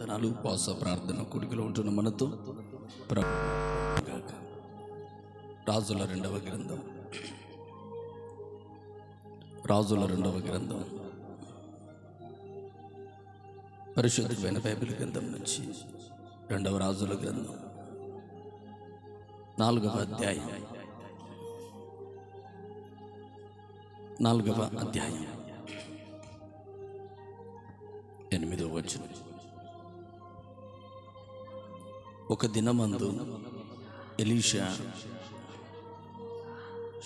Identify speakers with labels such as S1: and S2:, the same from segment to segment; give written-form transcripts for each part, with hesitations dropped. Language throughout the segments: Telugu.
S1: వందనాలు. ఉపవాస ప్రార్థన కూడికలో ఉంటున్న మనతో రాజుల రెండవ గ్రంథం పరిశుద్ధమైన బైబిల్ గ్రంథం నుంచి రెండవ రాజుల గ్రంథం 4వ అధ్యాయం 8వ వచనం. ఒక దినమందు ఎలీషా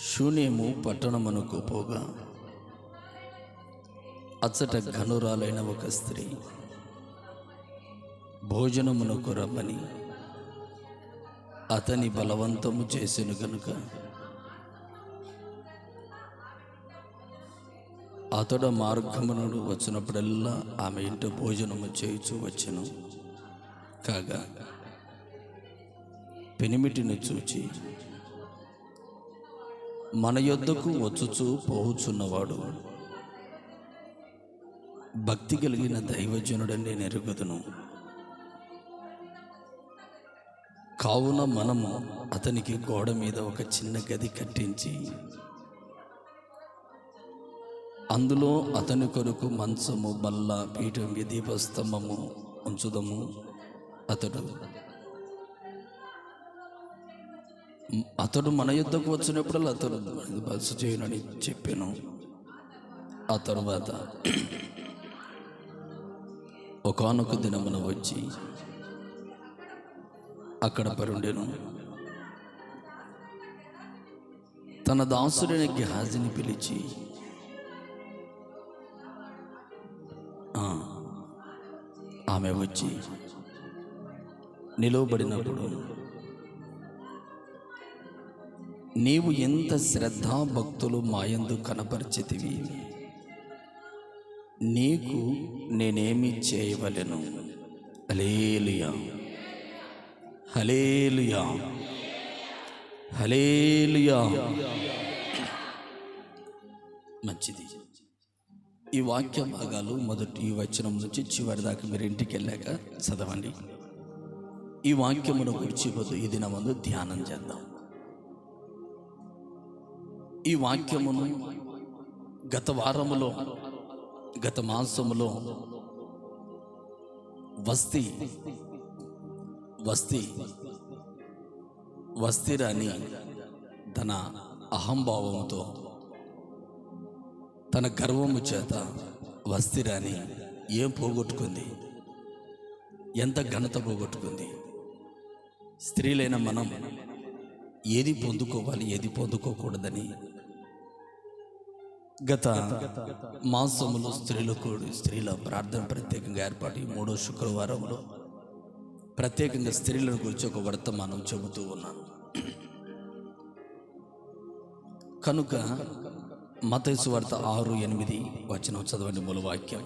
S1: షూనేము పట్టణమునకు పోగా అచ్చట ఘనురాలైన ఒక స్త్రీ భోజనమునకు రమ్మని అతని బలవంతము చేసెను గనుక అతడు మార్గమును వచ్చినప్పుడల్లా ఆమె ఇంట భోజనము చేయుచూ వచ్చెను. కాగా పెనిమిటిని చూచి మన యొద్దకు వచ్చుచూ పోవుచున్నవాడు భక్తి కలిగిన దైవజనుడని నేను ఎరుగుదును. కావున మనము అతనికి గోడ మీద ఒక చిన్న గది కట్టించి అందులో అతని కొరకు మంచము, బల్ల, పీఠం, దీపస్తంభము ఉంచుదము. అతడు మన యుద్ధకు వచ్చినప్పుడు అతడు బస చేయనని చెప్పాను. ఆ తరువాత ఒకానొక దినమున వచ్చి అక్కడ పరుండెను. తన దాసుడైన గెహాజీని పిలిచి, ఆమె వచ్చి నిలవబడినప్పుడు, నీవు ఎంత శ్రద్ధాభక్తులు మాయందు కనపరిచితివి, నీకు నేనేమి చేయవలెను? హల్లెలూయా, హల్లెలూయా, హల్లెలూయా. మంచిది. ఈ వాక్య భాగాలు మొదటి వచనం నుంచి చివరి దాకా మీరు ఇంటికి వెళ్ళాక చదవండి. ఈ వాక్యమును గురించి ఈ దినమందు ధ్యానం చేద్దాం. ఈ వాక్యమును గత మాసములో వస్తిరాని తన అహంభావముతో, తన గర్వము చేత వస్తిరాని ఏం పోగొట్టుకుంది? ఎంత ఘనత పోగొట్టుకుంది? స్త్రీలైన మనం ఏది పొందుకోవాలి, ఏది పొందుకోకూడదని గత మాసములో స్త్రీల ప్రార్థన ప్రత్యేకంగా ఏర్పాటు 3వ శుక్రవారంలో ప్రత్యేకంగా స్త్రీలను గురించి ఒక వర్తమానం చెబుతూ ఉన్నాను. కనుక మత్తయి సువార్త 6:8 వచనం చదవండి. మూల వాక్యం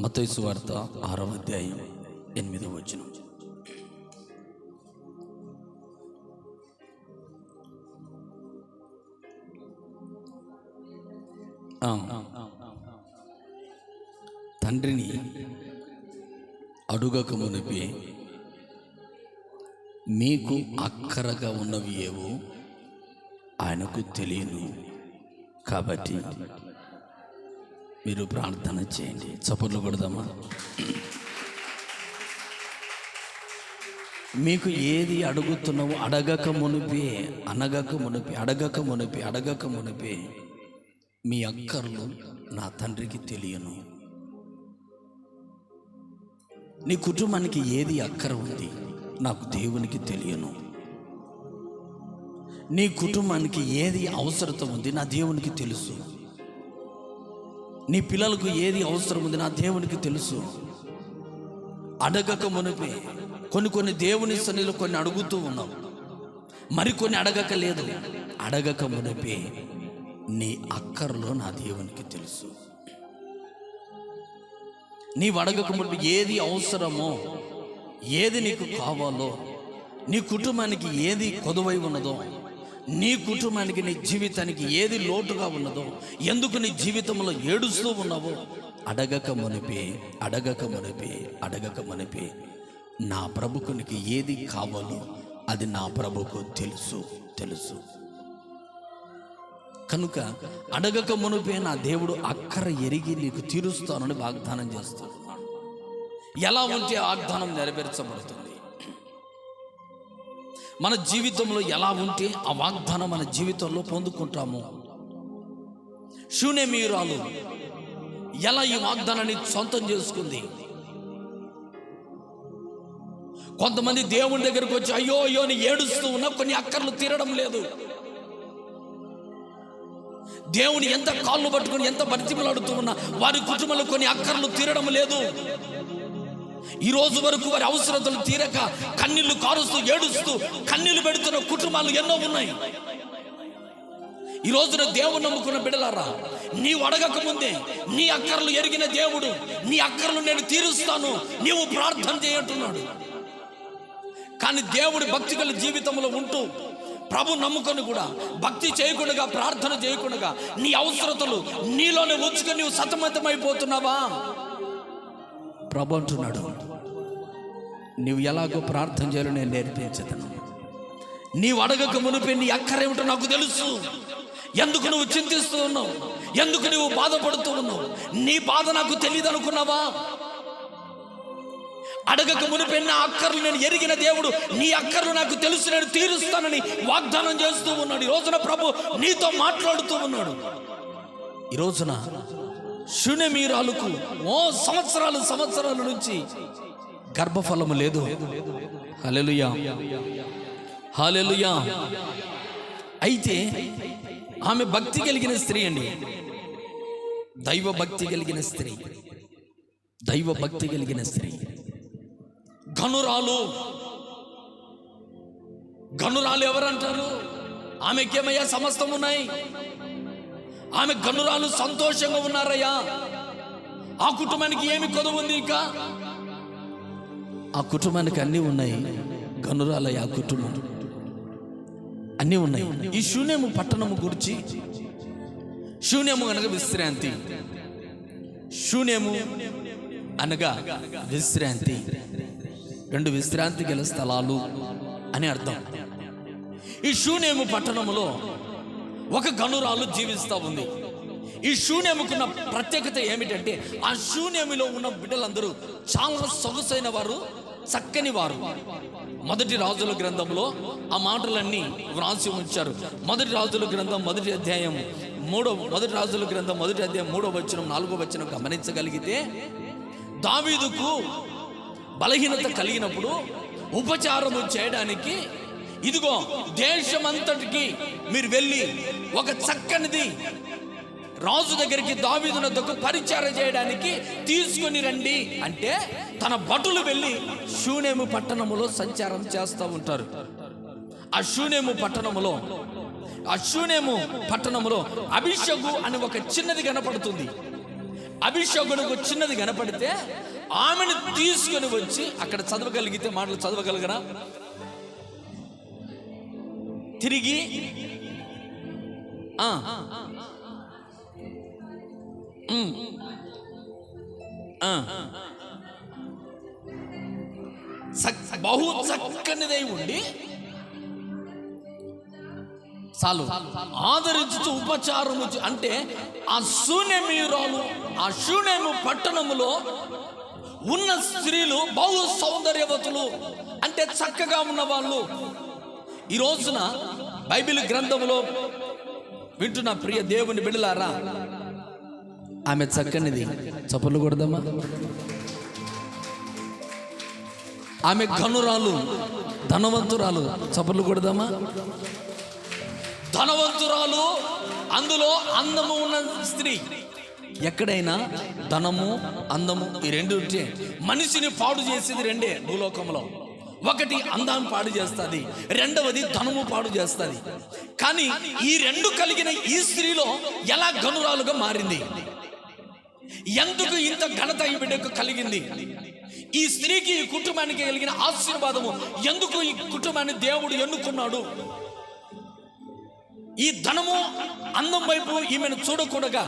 S1: మత్తయి సువార్త 6వ అధ్యాయం 8వ వచనం. తండ్రిని అడుగక మునిపే మీకు అక్కరగా ఉన్నవి ఏవో ఆయనకు తెలియను. కాబట్టి మీరు ప్రార్థన చేయండి. చప్పట్లు కొడదామా? మీకు ఏది అడుగుతున్నావో అడగక మునిపే మీ అక్కర్లు నా తండ్రికి తెలియను. నీ కుటుంబానికి ఏది అక్కర ఉంది నాకు దేవునికి తెలియను. నీ కుటుంబానికి ఏది అవసరత ఉంది నా దేవునికి తెలుసు. నీ పిల్లలకు ఏది అవసరం ఉంది నా దేవునికి తెలుసు. అడగక మునిపే కొన్ని దేవుని సన్నిధిలో కొన్ని అడుగుతూ ఉన్నావు, మరికొన్ని అడగక లేదు. అడగక మునిపే నీ అక్కర్లో నా దేవునికి తెలుసు. నీవు అడగక మునిపే ఏది అవసరమో, ఏది నీకు కావాలో, నీ కుటుంబానికి ఏది కొదువై ఉన్నదో, నీ కుటుంబానికి, నీ జీవితానికి ఏది లోటుగా ఉన్నదో, ఎందుకు నీ జీవితంలో ఏడుస్తూ ఉన్నావో అడగక మునిపే నా ప్రభుకునికి ఏది కావాలో అది నా ప్రభుకు తెలుసు. కనుక అడగక మునిపే నా దేవుడు అక్కర ఎరిగి నీకు తీరుస్తానని వాగ్దానం చేస్తున్నాడు. ఎలా ఉంటే వాగ్దానం నెరవేర్చబడుతుంది? మన జీవితంలో ఎలా ఉంటే ఆ వాగ్దానం మన జీవితంలో పొందుకుంటాము. శూనేమీయురాలు ఎలా ఈ వాగ్దానాన్ని సొంతం చేసుకుంది? కొంతమంది దేవుని దగ్గరకు వచ్చి అయ్యో అని ఏడుస్తూ ఉన్నా కొన్ని అక్కర్లు తీరడం లేదు. దేవుని ఎంత కాళ్ళు పట్టుకుని ఎంత బతిమలాడుతూ ఉన్నా వారి కుటుంబంలో కొన్ని అక్కర్లు తీరడం లేదు. ఈ రోజు వరకు వారి అవసరతలు తీరక కన్నీళ్లు కారుస్తూ ఏడుస్తూ కన్నీళ్లు పెడుతున్న కుటుంబాలు ఎన్నో ఉన్నాయి. ఈ రోజున దేవుని నమ్ముకున్న బిడ్డలారా, నీవు అడగక ముందే నీ అక్కర్లు ఎరిగిన దేవుడు నీ అక్కర్లు నేను తీరుస్తాను, నీవు ప్రార్థన చేయంటున్నాడు. కానీ దేవుడి భక్తి గల జీవితంలో ఉంటూ ప్రభు నమ్ముకొని కూడా భక్తి చేయకుండా, ప్రార్థన చేయకుండా నీ అవసరతలు నీలోనే ఉంచుకొని నీవు సతమతమైపోతున్నావా? ప్రభు అంటున్నాడు, నీవు ఎలాగో ప్రార్థన చేయాలో నేను నేర్పించదను. నీవు అడగక మునిపే నీ అక్కరేమిటో నాకు తెలుసు. ఎందుకు నువ్వు చింతిస్తూ ఉన్నావు? ఎందుకు నువ్వు బాధపడుతూ ఉన్నావు? నీ బాధ నాకు తెలియదు అనుకున్నావా? అడగక మునిపే నా అక్కర్లు నేను ఎరిగిన దేవుడు నీ అక్కర్లు నాకు తెలుసు, నేను తీరుస్తానని వాగ్దానం చేస్తూ ఉన్నాడు. ఈ రోజున ప్రభు నీతో మాట్లాడుతూ ఉన్నాడు. ఈ రోజున శూనేమీయురాలుకు సంవత్సరాల నుంచి గర్భఫలము లేదు. హల్లెలూయా. అయితే ఆమె భక్తి కలిగిన స్త్రీ అండి, దైవ భక్తి కలిగిన స్త్రీ, గనురాలు ఎవరంటారు? ఆమెకేమయ్యా సమస్తం ఉన్నాయి. ఆమె గనురాలు సంతోషంగా ఉన్నారయ్యా. ఆ కుటుంబానికి ఏమి కొదవ ఉంది? ఇక ఆ కుటుంబానికి అన్నీ ఉన్నాయి. గనురాలయ్య ఆ కుటుంబం అన్నీ ఉన్నాయి. ఈ శూనేము పట్టణము గురించి, శూన్యము అనగా విశ్రాంతి, శూన్యము అనగా విశ్రాంతి, రెండు విశ్రాంతి గల స్థలాలు అని అర్థం. ఈ శూనేము పట్టణములో ఒక గనురాలు జీవిస్తూ ఉంది. ఈ శూన్యముకున్న ప్రత్యేకత ఏమిటంటే ఆ శూన్యములో ఉన్న బిడ్డలందరూ చాలా సొగసైన వారు, చక్కని వారు. మొదటి రాజుల గ్రంథంలో ఆ మాటలన్నీ వ్రాసి ఉంచారు. మొదటి రాజుల గ్రంథం మొదటి అధ్యాయం 3వ వచనం 4వ వచనం గమనించగలిగితే, దావీదుకు బలహీనత కలిగినప్పుడు ఉపచారము చేయడానికి ఇదిగో దేశమంతటికి మీరు వెళ్ళి ఒక చక్కనిది రాజు దగ్గరికి దావీదునొద్దకు పరిచారం చేయడానికి తీసుకొని రండి అంటే తన భటులు వెళ్ళి శూనేము పట్టణములో సంచారం చేస్తూ ఉంటారు. ఆ శూనేము పట్టణములో అభిషగు అని ఒక చిన్నది కనపడుతుంది. అభిషగునకు చిన్నది కనపడితే ఆమెను తీసుకొని వచ్చి అక్కడ చదవగలిగితే మాటలు చదవగలగరా? తిరిగి బహు చక్కనిదై ఉండి చాలు ఆదరించు ఉపచారము అంటే ఆ శూనేమీయురాలు, ఆ శూనేము పట్టణములో ఉన్న స్త్రీలు బహు సౌందర్యవతులు, అంటే చక్కగా ఉన్న వాళ్ళు. ఈ రోజున బైబిల్ గ్రంథంలో వింటున్న ప్రియ దేవుని బిడ్డలారా, ఆమె చక్కనిది, చప్పలు కొడదామా? ఆమె ఘనురాలు, ధనవంతురాలు, చప్పలు కొడదామా? ధనవంతురాలు, అందులో అందము ఉన్న స్త్రీ. ఎక్కడైనా ధనము అందము ఈ రెండు ఉంటే మనిషిని పాడు చేసేది రెండే భూలోకంలో. ఒకటి అందాన్ని పాడు చేస్తుంది, రెండవది ధనము పాడు చేస్తుంది. కానీ ఈ రెండు కలిగిన ఈ స్త్రీలో ఎలా ఘనురాలుగా మారింది? ఎందుకు ఇంత ఘనత ఈ బిడ్డకు కలిగింది? ఈ స్త్రీకి, ఈ కుటుంబానికి కలిగిన ఆశీర్వాదము ఎందుకు ఈ కుటుంబాన్ని దేవుడు ఎన్నుకున్నాడు? ఈ ధనము అందం వైపు ఈమెను చూడకూడగా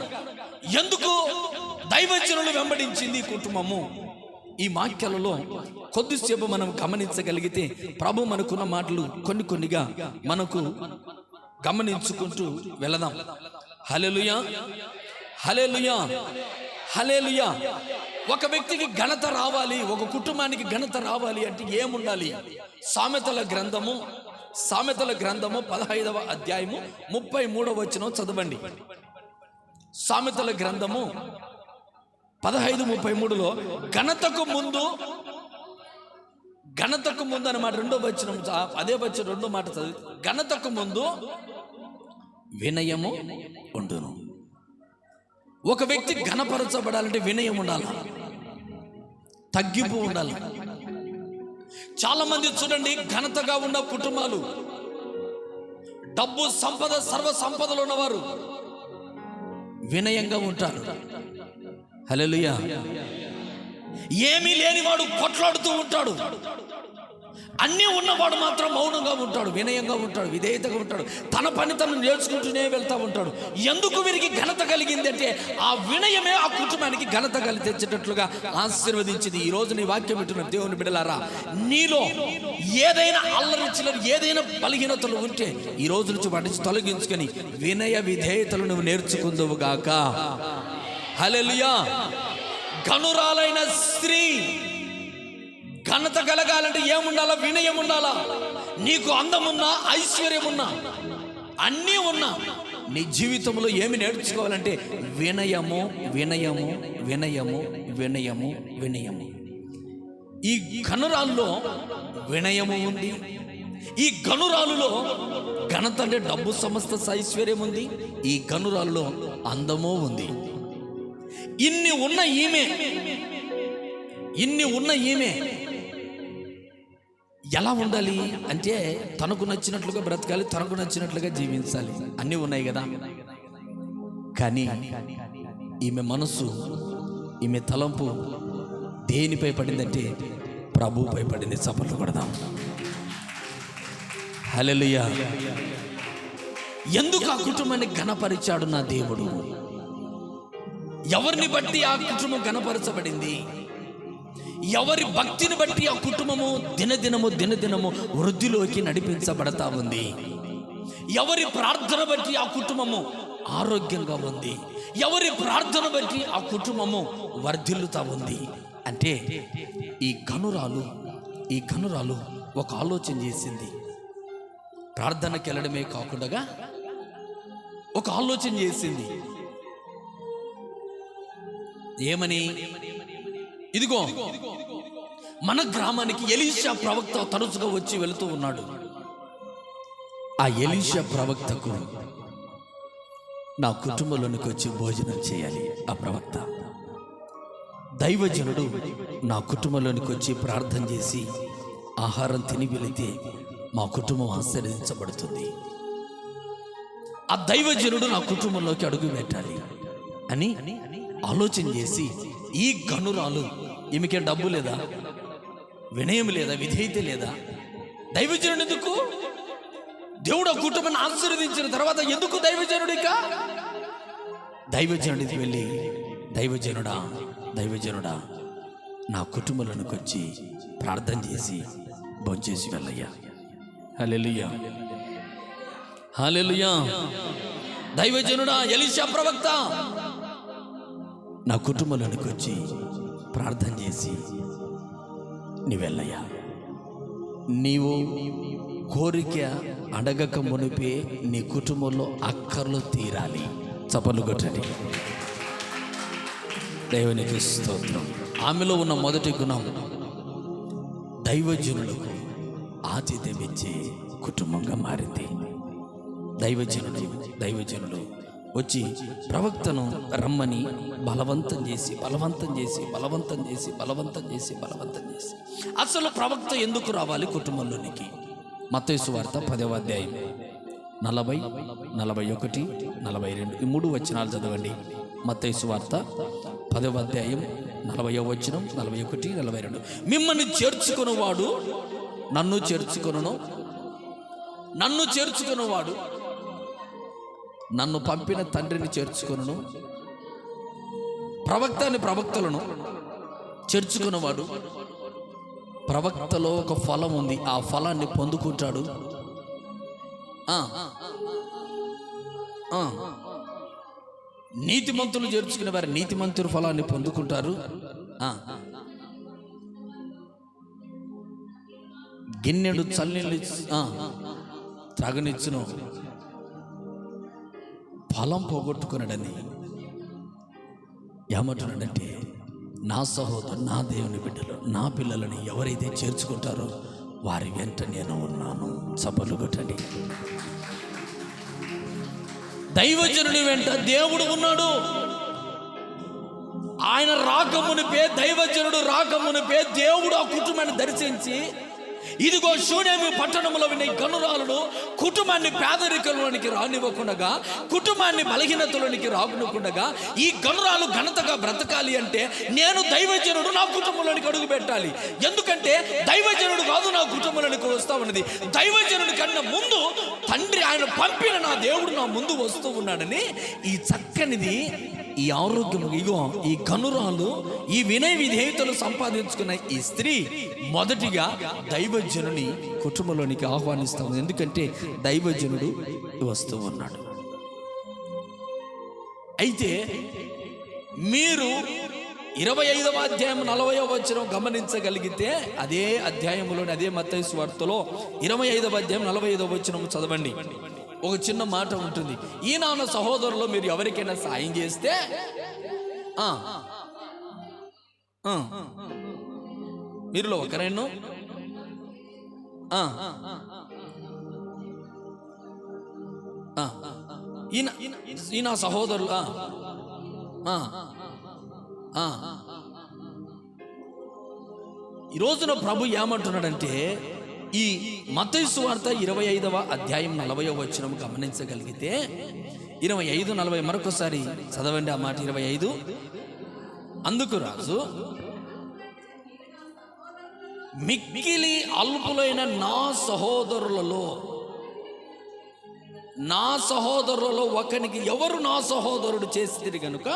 S1: ఎందుకు దైవజనులు వెంబడించింది ఈ కుటుంబము? ఈ వాక్యాలలో కొద్దిసేపు మనం గమనించగలిగితే ప్రభు మనకున్న మాటలు కొన్నిగా మనకు గమనించుకుంటూ వెళదాం. హల్లెలూయా, హల్లెలూయా, హల్లెలూయా. ఒక వ్యక్తికి ఘనత రావాలి, ఒక కుటుంబానికి ఘనత రావాలి అంటే ఏముండాలి? సామెతల గ్రంథము 15వ అధ్యాయము 33వ వచనం చదవండి. సామెతల గ్రంథము 15:33లో ఘనతకు ముందు అన్నమాట. రెండో వచనం, అదే వచనం రెండో మాట చదివి, ఘనతకు ముందు వినయము ఉండును. ఒక వ్యక్తి ఘనపరచబడాలంటే వినయం ఉండాలి, తగ్గింపు ఉండాలి. చాలా మంది చూడండి, ఘనతగా ఉన్న కుటుంబాలు, డబ్బు సంపద సర్వ సంపదలు ఉన్నవారు వినయంగా ఉంటారు. హల్లెలూయా. ఏమీ లేనివాడు కొట్లాడుతూ ఉంటాడు, అన్నీ ఉన్నవాడు మాత్రం మౌనంగా ఉంటాడు, వినయంగా ఉంటాడు, విధేయతగా ఉంటాడు, తన పని తను నేర్చుకుంటూనే వెళ్తూ ఉంటాడు. ఎందుకు వీరికి ఘనత కలిగింది అంటే ఆ వినయమే ఆ కుటుంబానికి ఘనత కలిగి తెచ్చేటట్లుగా ఆశీర్వదించింది. ఈ రోజు నీ వాక్యం వింటున్న దేవుని బిడ్డలారా, నీలో ఏదైనా అల్లరిచిల్లరు, ఏదైనా బలహీనతలు ఉంటే ఈ రోజు నుంచి వాటిని తొలగించుకొని వినయ విధేయతలు నువ్వు నేర్చుకుందువు గాక. హల్లెలూయా. ఘనురాలైన స్త్రీ ఘనత కలగాలంటే ఏముండాలా? వినయం ఉండాలా. నీకు అందమున్నా, ఐశ్వర్యమున్నా, అన్నీ ఉన్నా, నీ జీవితంలో ఏమి నేర్చుకోవాలంటే వినయము, వినయము, వినయము, వినయము, వినయము. ఈ ఘనురాల్లో వినయము ఉంది. ఈ ఘనురాలులో ఘనత అంటే డబ్బు సమస్త ఐశ్వర్యం ఉంది. ఈ ఘనురాల్లో అందమూ ఉంది. ఇన్ని ఉన్న ఈమె ఎలా ఉండాలి అంటే తనకు నచ్చినట్లుగా బ్రతకాలి, తనకు నచ్చినట్లుగా జీవించాలి. అన్నీ ఉన్నాయి కదా. కానీ ఈమె మనసు, ఈమె తలంపు దేనిపై పడిందంటే ప్రభువుపై పడింది. చప్పట్లు కొడదాం. హల్లెలూయా. ఎందుకు ఆ కుటుంబాన్ని ఘనపరిచాడు నా దేవుడు? ఎవరిని బట్టి ఆ కుటుంబం ఘనపరచబడింది? ఎవరి భక్తిని బట్టి ఆ కుటుంబము దినదినము వృద్ధిలోకి నడిపించబడతా ఉంది? ఎవరి ప్రార్థన బట్టి ఆ కుటుంబము ఆరోగ్యంగా ఉంది? ఎవరి ప్రార్థన బట్టి ఆ కుటుంబము వర్ధిల్లుతా ఉంది? అంటే ఈ ఘనురాలు ఒక ఆలోచన చేసింది. ప్రార్థనకి వెళ్ళడమే కాకుండా ఒక ఆలోచన చేసింది. ఏమని? ఇదిగో మన గ్రామానికి ఎలీషా ప్రవక్త తరచుగా వచ్చి వెళుతూ ఉన్నాడు. ఆ ఎలీషా ప్రవక్తకు నా కుటుంబంలోనికి వచ్చి భోజనం చేయాలి. ఆ ప్రవక్త దైవజనుడు నా కుటుంబంలోనికి వచ్చి ప్రార్థన చేసి ఆహారం తిని వెళితే మా కుటుంబం ఆశీర్వదించబడుతుంది. ఆ దైవజనుడు నా కుటుంబంలోకి అడుగు పెట్టాలి అని ఆలోచన చేసి, ఈ ఘనురాలు, ఈమెకే డబ్బు లేదా, వినయం లేదా, విధేయత లేదా? దైవజనుడు ఎందుకు? దేవుడు ఆ కుటుంబాన్ని ఆశీర్వదించిన తర్వాత ఎందుకు దైవజనుడికా? దైవజనుడికి వెళ్ళి, దైవజనుడా నా కుటుంబంలోనికి వచ్చి ప్రార్థన చేసి భోంచేసి వెళ్ళయ్యా. హల్లెలూయా, హల్లెలూయా. దైవజనుడా, ఎలీషా ప్రవక్త నా కుటుంబంలోనికి వచ్చి ప్రార్థన చేసి నీ వెళ్ళయ్యా. నీవు కోరిక అడగక మునిపే నీ కుటుంబంలో అక్కర్లు తీరాలి. చప్పలు కొట్టండి. దేవునికి స్తోత్రం. ఆమెలో ఉన్న మొదటి గుణం దైవజనులకు ఆతిథ్యం ఇచ్చే కుటుంబంగా మారింది. దైవజనుడు వచ్చి ప్రవక్తను రమ్మని బలవంతం చేసి అసలు ప్రవక్త ఎందుకు రావాలి కుటుంబంలోనికి? మత్తయి సువార్త 10వ అధ్యాయం 40, 41, 42 ఈ 3 వచనాలు చదవండి. మత్తయి సువార్త 10వ అధ్యాయం 40వ వచనం, 41, 42. మిమ్మల్ని చేర్చుకున్నవాడు నన్ను చేర్చుకొనును, నన్ను పంపిన తండ్రిని చేర్చుకొనును, ప్రవక్తని ప్రవక్తలను చేర్చుకున్నవాడు. ప్రవక్తలో ఒక ఫలం ఉంది, ఆ ఫలాన్ని పొందుకుంటాడు. నీతిమంతులు చేర్చుకునే వారు నీతిమంతుల ఫలాన్ని పొందుకుంటారు. గిన్నెడు చల్లీళ్ళు త్రాగనిచ్చును, ఫలం పోగొట్టుకున్నాడని ఏమంటున్నాడంటే, నా సహోదరు, నా దేవుని బిడ్డలు, నా పిల్లలని ఎవరైతే చేర్చుకుంటారో వారి వెంట నేను ఉన్నాను. చప్పట్లు కొట్టండి. దైవజనుని వెంట దేవుడు ఉన్నాడు. ఆయన రాకమునిపే, దైవజనుడు రాకమునిపే దేవుడు ఆ కుటుంబాన్ని దర్శించి, ఇదిగో షూనేము పట్టణంలో విన్న ఈ గనురాలను కుటుంబాన్ని పేదరికంలోనికి రానివ్వకుండా, కుటుంబాన్ని బలహీనతలోనికి రానివ్వకుండా, ఈ గనురాలు ఘనతగా బ్రతకాలి అంటే నేను దైవజనుడు నా కుటుంబంలోనికి అడుగు పెట్టాలి. ఎందుకంటే దైవజనుడు కాదు నా కుటుంబంలోనికి వస్తా ఉన్నది, దైవజనుడి కన్నా ముందు తండ్రి, ఆయన పంపిన నా దేవుడు నా ముందు వస్తూ ఉన్నాడని ఈ చక్కనిది, ఈ ఆరోగ్యం, ఇగో ఈ కనురాలు, ఈ వినయ విధేయతలు సంపాదించుకున్న ఈ స్త్రీ మొదటిగా దైవజనుని కుటుంబంలోనికి ఆహ్వానిస్తాము. ఎందుకంటే దైవజనుడు వస్తూ ఉన్నాడు. అయితే మీరు 25వ అధ్యాయం 40వ వచనం గమనించగలిగితే, అదే అధ్యాయంలోని అదే మత్తయి సువార్తలో 25వ అధ్యాయం 45వ వచనం చదవండి. ఒక చిన్న మాట ఉంటుంది, ఈ నాన్న సహోదరులో మీరు ఎవరికైనా సాయం చేస్తే మీరులో ఒకరైనా ఈయన సహోదరులు ఈ రోజున ప్రభు ఏమంటున్నాడంటే, ఈ మత్తయి సువార్త 25వ అధ్యాయం 40వ వచనం గమనించగలిగితే, 25, 40 మరొకసారి చదవండి ఆ మాట. 25, అందుకు రాజు, మిక్కిలి అల్పులైన నా సహోదరులలో ఒకనికి ఎవరు నా సహోదరుడు చేసిరి గనుక,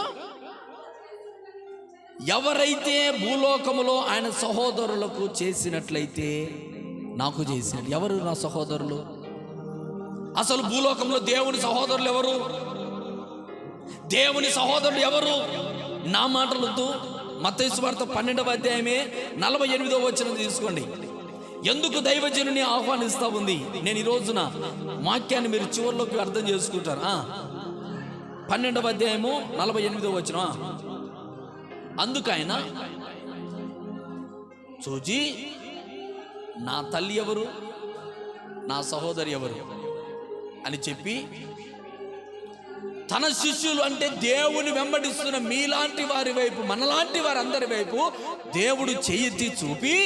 S1: ఎవరైతే భూలోకములో ఆయన సహోదరులకు చేసినట్లయితే నాకు చేసినట్టు. ఎవరు నా సహోదరులు? అసలు భూలోకంలో దేవుని సహోదరులు ఎవరు? దేవుని సహోదరులు ఎవరు? నా మాటలతో మత్తయి సువార్త 12వ అధ్యాయమే 48వ వచనం తీసుకోండి. ఎందుకు దైవజనుని ఆహ్వానిస్తా ఉంది? నేను ఈ రోజున వాక్యాన్ని మీరు చివరిలోకి అర్థం చేసుకుంటారు. 12వ అధ్యాయము 48వ వచనం. అందుకైన చూచి, నా తల్లి ఎవరు, నా సహోదరి ఎవరు అని చెప్పి, తన శిష్యులు అంటే దేవుని వెంబడిస్తున్న మీలాంటి వారి వైపు, మనలాంటి వారందరి వైపు దేవుడు చెయ్యెత్తి చూపి,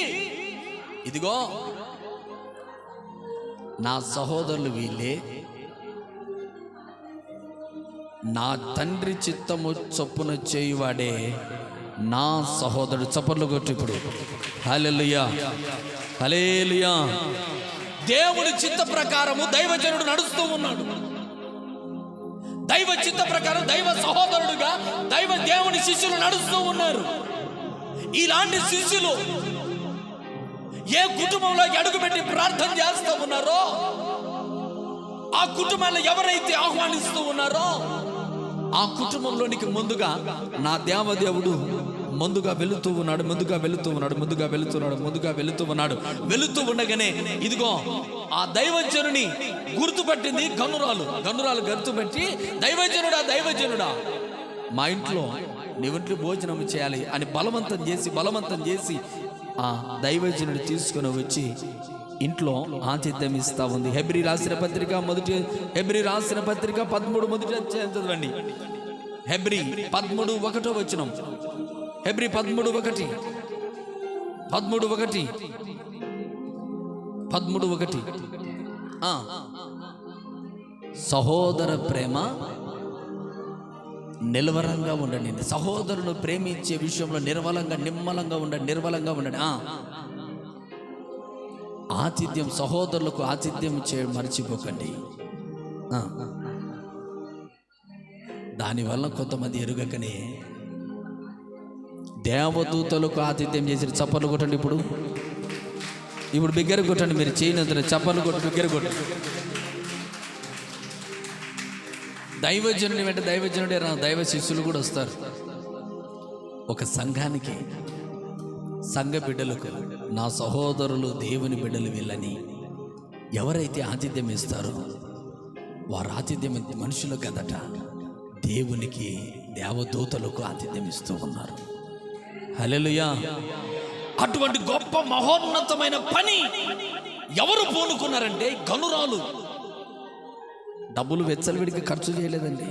S1: ఇదిగో నా సహోదరులు వీళ్ళే, నా తండ్రి చిత్తము చొప్పున చేయువాడే నా సహోదరుడు. చప్పట్లు కొట్టు ఇప్పుడు. హల్లెలూయా, హల్లెలూయా. దేవుడి చిత్త ప్రకారము దైవజనుడు నడుస్తూ ఉన్నాడు. దైవ చిత్త ప్రకారం దైవ సహోదరుడుగా దేవుని శిష్యులు నడుస్తూ ఉన్నారు. ఇలాంటి శిష్యులు ఏ కుటుంబంలోకి అడుగుపెట్టి ప్రార్థన చేస్తూ ఉన్నారో, ఆ కుటుంబాన్ని ఎవరైతే ఆహ్వానిస్తూ ఉన్నారో, ఆ కుటుంబంలోనికి ముందుగా నా దేవదేవుడు ముందుగా వెళుతూ ఉన్నాడు, వెళుతూ ఉండగానే ఇదిగో ఆ దైవజనుని గుర్తుపట్టింది గనురాలు గుర్తుపట్టి, దైవజనుడా మా ఇంట్లో నీవింట్లో భోజనం చేయాలి అని బలవంతం చేసి ఆ దైవజనుడు తీసుకుని వచ్చి ఇంట్లో ఆతిథ్యం ఇస్తా ఉంది. హెబ్రీ రాసిన పత్రిక 13 మొదటి చదవండి. హెబ్రీ 13:1 వచనం. హెబ్రీ 13:1 సహోదర ప్రేమ నిలవరంగా ఉండండి. సహోదరును ప్రేమించే విషయంలో నిమ్మలంగా ఉండండి. ఆతిథ్యం, సహోదరులకు ఆతిథ్యం చేయడం మర్చిపోకండి. దానివల్ల కొంతమంది ఎరుగకనే దేవదూతలకు ఆతిథ్యం చేసి చప్పర్లు కొట్టండి. ఇప్పుడు బిగ్గర కొట్టండి. మీరు చేయనంత చప్పర్లు కొట్టి బిగ్గర కొట్టండి. దైవజనుని వెంట దైవజనుడే రా, దైవ శిష్యులు కూడా వస్తారు. ఒక సంఘానికి, సంఘ బిడ్డలకు, నా సహోదరులు దేవుని బిడ్డలు వీళ్ళని ఎవరైతే ఆతిథ్యం ఇస్తారో వారు ఆతిథ్యం మనుషులు కదట, దేవునికి, దేవదూతలకు ఆతిథ్యం ఇస్తూ ఉన్నారు. హల్లెలూయా. అటువంటి గొప్ప మహోన్నతమైన పని ఎవరు పూనుకున్నారంటే గనురాలు. డబ్బులు వెచ్చలవిడికి ఖర్చు చేయలేదండి.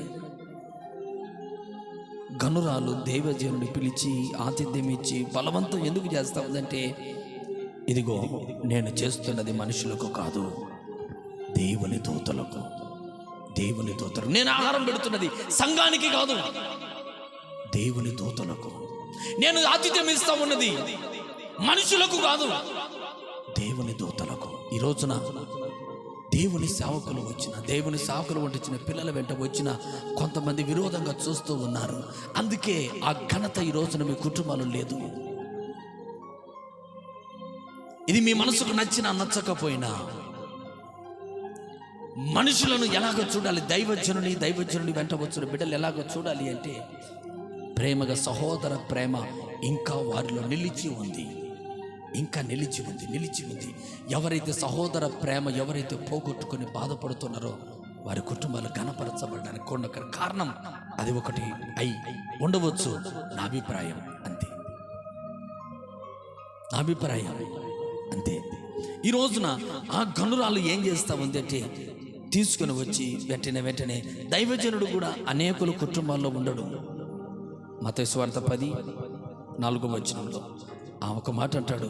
S1: గనురాలు దైవజనుని పిలిచి ఆతిథ్యం ఇచ్చి బలవంతం ఎందుకు చేస్తా ఉందంటే, ఇదిగో నేను చేస్తున్నది మనుషులకు కాదు, దేవుని దూతలకు. దేవుని దూతలకు నేను ఆహారం పెడుతున్నది సంఘానికి కాదు, దేవుని దూతలకు. నేను ఆతిథ్యం ఇస్తా ఉన్నది మనుషులకు కాదు, దేవుని దూతలకు. ఈ రోజున దేవుని సేవకులు వచ్చిన, దేవుని సేవకులు వంటించిన పిల్లల వెంట వచ్చిన కొంతమంది విరోధంగా చూస్తూ ఉన్నారు. అందుకే ఆ ఘనత ఈ రోజున మీ కుటుంబాలు లేదు. ఇది మీ మనసుకు నచ్చినా నచ్చకపోయినా మనుషులను ఎలాగో చూడాలి, దైవజనుని వెంట వచ్చిన బిడ్డలు ఎలాగో చూడాలి అంటే ప్రేమగా, సహోదర ప్రేమ ఇంకా వారిలో నిలిచి ఉంది. ఎవరైతే సహోదర ప్రేమ ఎవరైతే పోగొట్టుకొని బాధపడుతున్నారో వారి కుటుంబాలు ఘనపరచబడడానికి కొండ కారణం అది ఒకటి అయి ఉండవచ్చు. నా అభిప్రాయం అంతే. ఈ రోజున ఆ గనురాలు ఏం చేస్తా ఉందంటే తీసుకుని వచ్చి వెంటనే దైవజనుడు కూడా అనేకుల కుటుంబాల్లో ఉండడు. మత్తయి సువార్త 10:4 ఆ ఒక మాట అంటాడు,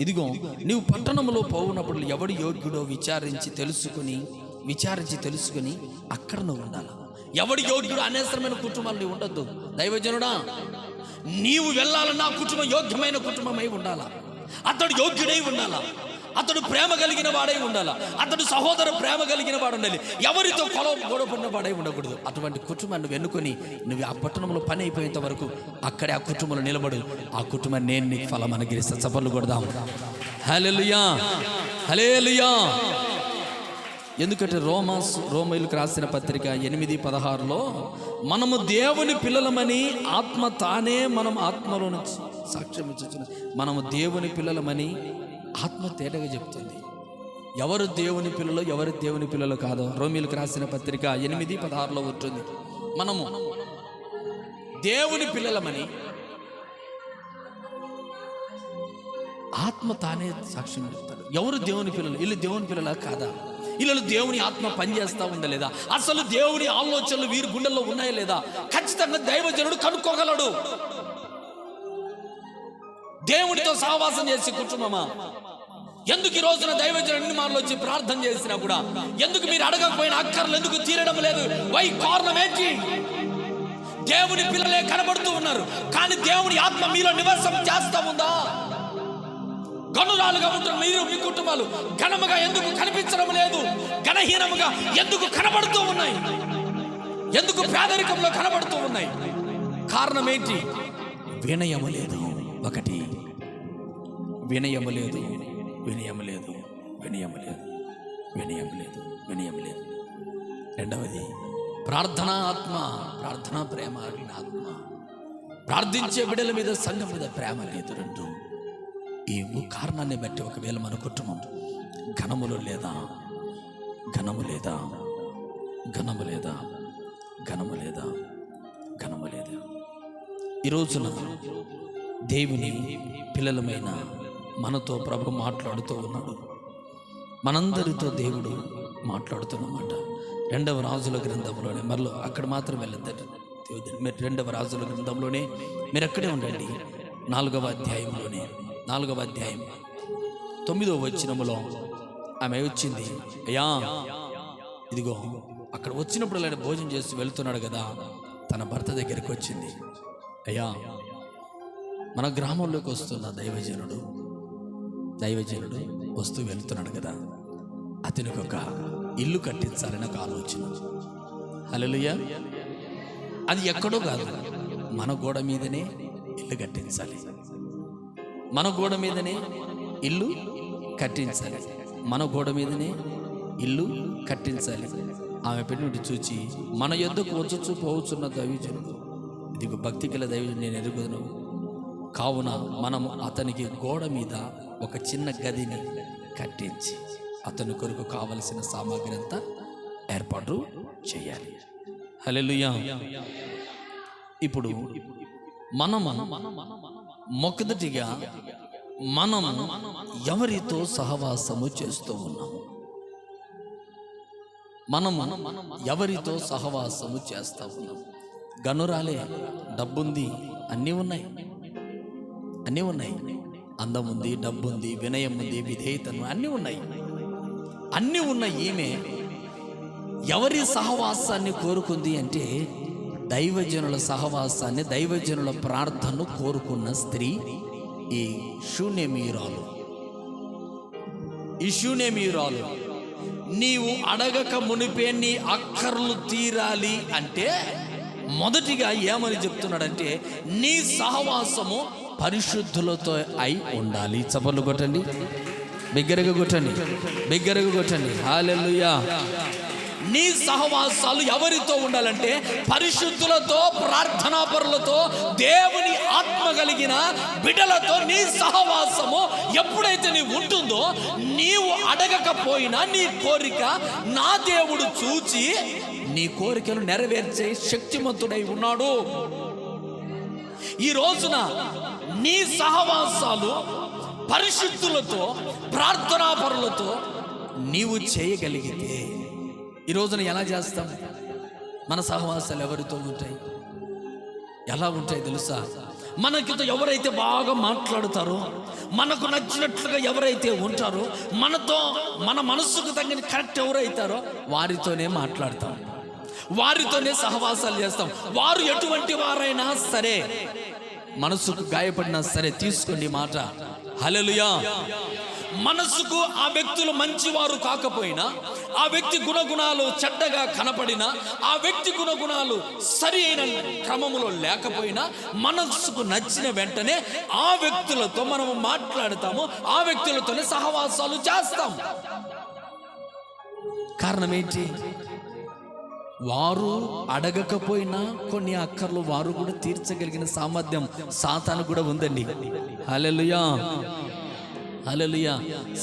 S1: ఇదిగో నీవు పట్టణంలో పోవునప్పుడు ఎవడు యోగ్యుడో విచారించి తెలుసుకుని అక్కడ నువ్వు ఉండాలి. ఎవడు యోగ్యుడు అనేసరమైన కుటుంబాలు నీవు ఉండొద్దు. దైవజనుడా, నీవు వెళ్ళాలన్నా కుటుంబం యోగ్యమైన కుటుంబమై ఉండాలా, అతడు యోగ్యుడై ఉండాలా, అతడు ప్రేమ కలిగిన వాడై ఉండాలా, అతడు సహోదర ప్రేమ కలిగిన వాడు ఉండాలి. ఎవరితో గొడవపడిన వాడై ఉండకూడదు. అటువంటి కుటుంబాన్ని వెన్నుకొని నువ్వు ఆ పట్టణంలో పని అయిపోయేంత వరకు అక్కడే ఆ కుటుంబంలో నిలబడు. ఆ కుటుంబాన్ని నేను నీకు ఫలం అనుగ్రహిస్తా. చప్పట్లు కొడదాం. హల్లెలూయా, హల్లెలూయా. ఎందుకంటే రోమీయులకు రాసిన పత్రిక 8:16 మనము దేవుని పిల్లలమని ఆత్మ తానే మనం ఆత్మలో నుంచి సాక్ష్యం ఇచ్చిన, మనము దేవుని పిల్లలమని ఆత్మ తేటగా చెప్తుంది. ఎవరు దేవుని పిల్లలు, ఎవరు దేవుని పిల్లలు కాదో రోమీయులకు రాసిన పత్రిక 8:16 ఉంటుంది. మనము దేవుని పిల్లలమని ఆత్మ తానే సాక్ష్యం చెప్తాడు. ఎవరు దేవుని పిల్లలు? వీళ్ళు దేవుని పిల్లలా కాదా? వీళ్ళు దేవుని ఆత్మ పనిచేస్తా ఉందా లేదా? అసలు దేవుని ఆలోచనలు వీరి గుండెల్లో ఉన్నాయా లేదా? ఖచ్చితంగా దైవజనుడు కనుక్కోగలడు. దేవుడితో సహవాసం చేసి కుటుంబమా, ఎందుకు ఈ రోజున దైవజనుడిని మనలో వచ్చి ప్రార్థన చేసినా కూడా ఎందుకు మీరు అడగకపోయిన అక్కర్లు ఎందుకు తీరడం లేదు? వై? కారణం ఏంటి? దేవుని పిల్లలే కనబడుతూ ఉన్నారు, కానీ దేవుని ఆత్మ మీలో నివాసం చేస్తా ఉందా? గనురాలుగా ఉంటున్న మీరు, మీ కుటుంబాలు ఘనముగా ఎందుకు కనిపించడం లేదు? ఘనహీనముగా ఎందుకు కనబడుతూ ఉన్నాయి? ఎందుకు పేదరికంలో కనబడుతూ ఉన్నాయి? కారణం ఏంటి? వినయము లేదు. ఒకటి, వినయము లేదు. రెండవది ప్రార్థనా ఆత్మ, ప్రార్థనా ప్రేమ కలిగిన ఆత్మ. ప్రార్థించే బిడ్డల మీద, సంఘం మీద ప్రేమ లేదు. రెండు. ఈ కారణాన్ని బట్టి ఒకవేళ మన కుటుంబం ఘనము లేదా ఈ రోజున దేవుని పిల్లలమైన మనతో ప్రభు మాట్లాడుతూ ఉన్నాడు. మనందరితో దేవుడు మాట్లాడుతున్నమాట. 2వ రాజుల గ్రంథంలోనే, మరలో అక్కడ మాత్రం వెళ్ళద్దండి. 2వ రాజుల గ్రంథంలోనే మీరు అక్కడే ఉండండి. 4వ అధ్యాయంలోనే, 4వ అధ్యాయం 9వ వచనములో ఆమె వచ్చింది. అయ్యా, ఇదిగో అక్కడ వచ్చినప్పుడు ఆయన భోజనం చేసి వెళ్తున్నాడు కదా, తన భర్త దగ్గరికి వచ్చింది. అయ్యా, మన గ్రామంలోకి వస్తున్న దైవజనుడు వస్తూ వెళ్తున్నాడు కదా, అతనికి ఒక ఇల్లు కట్టించాలని ఒక ఆలోచన. హల్లెలూయా. అది ఎక్కడో కాదు, మన గోడ మీదనే ఇల్లు కట్టించాలి. మన గోడ మీదనే ఇల్లు కట్టించాలి. మన గోడ మీదనే ఇల్లు కట్టించాలి. ఆమె పెట్టి చూచి, మన యొద్దకు వచ్చుచు పోవచ్చున్న దైవజనుడు, ఇదిగో భక్తి గల దైవజనుడు నేను ఎరుగుదును, కావున మనం అతనికి గోడ మీద ఒక చిన్న గదిని కట్టించి అతని కొరకు కావలసిన సామాగ్రి అంతా ఏర్పాటు చేయాలి. హల్లెలూయా. ఇప్పుడు మనము మొదటిగా మనము ఎవరితో సహవాసము చేస్తూ ఉన్నాము? మనము ఎవరితో సహవాసము చేస్తూ ఉన్నాము? గనురాలే, డబ్బుంది, అన్నీ ఉన్నాయి, అన్నీ ఉన్నాయి. అందం ఉంది, డబ్బు ఉంది, వినయం ఉంది, విధేయతను అన్నీ ఉన్నాయి. అన్నీ ఉన్న ఈమె ఎవరి సహవాసాన్ని కోరుకుంది అంటే దైవజనుల సహవాసాన్ని, దైవజనుల ప్రార్థనను కోరుకున్న స్త్రీ ఈ షూనేమీయురాలు. ఈ షూనేమీయురాలు నీవు అడగక మునిపే నీ అక్కర్లు తీరాలి అంటే మొదటిగా ఏమని చెప్తున్నాడంటే నీ సహవాసము పరిశుద్ధులతో అయి ఉండాలి. చప్పట్లు కొట్టండి, బిగ్గరగా కొట్టండి, బిగ్గరగా కొట్టండి. హల్లెలూయా. నీ సహవాసాలు ఎవరితో ఉండాలంటే పరిశుద్ధులతో, ప్రార్థనాపరులతో, దేవుని ఆత్మ కలిగిన బిడ్డలతో నీ సహవాసము ఎప్పుడైతే నీవు ఉంటుందో నీవు అడగకపోయినా నీ కోరిక నా దేవుడు చూచి నీ కోరికను నెరవేర్చే శక్తిమంతుడై ఉన్నాడు. ఈ రోజున నీ సహవాసాలు పరిశుద్ధులతో, ప్రార్థనాపరులతో నీవు చేయగలిగితే ఈ రోజున ఎలా చేస్తాం? మన సహవాసాలు ఎవరితో ఉంటాయి? ఎలా ఉంటాయి తెలుసా? మనకితో ఎవరైతే బాగా మాట్లాడుతారో, మనకు నచ్చినట్లుగా ఎవరైతే ఉంటారో, మనతో మన మనసుకు తగిన కరెక్ట్ ఎవరైతారో వారితోనే మాట్లాడతాం, వారితోనే సహవాసాలు చేస్తాం. వారు ఎటువంటి వారైనా సరే, మనసుకు గాయపడినా సరే తీసుకోండి మాట. హల్లెలూయా. మనసుకు ఆ వ్యక్తులు మంచివారు కాకపోయినా, ఆ వ్యక్తి గుణగుణాలు చెడ్డగా కనపడినా, ఆ వ్యక్తి గుణగుణాలు సరి అయిన క్రమములో లేకపోయినా మనసుకు నచ్చిన వెంటనే ఆ వ్యక్తులతో మనము మాట్లాడతాము, ఆ వ్యక్తులతోనే సహవాసాలు చేస్తాం. కారణం ఏంటి? వారు అడగకపోయినా కొన్ని అక్కర్లు వారు కూడా తీర్చగలిగిన సామర్థ్యం సాతాను కూడా ఉందండి. హల్లెలూయా, హల్లెలూయా.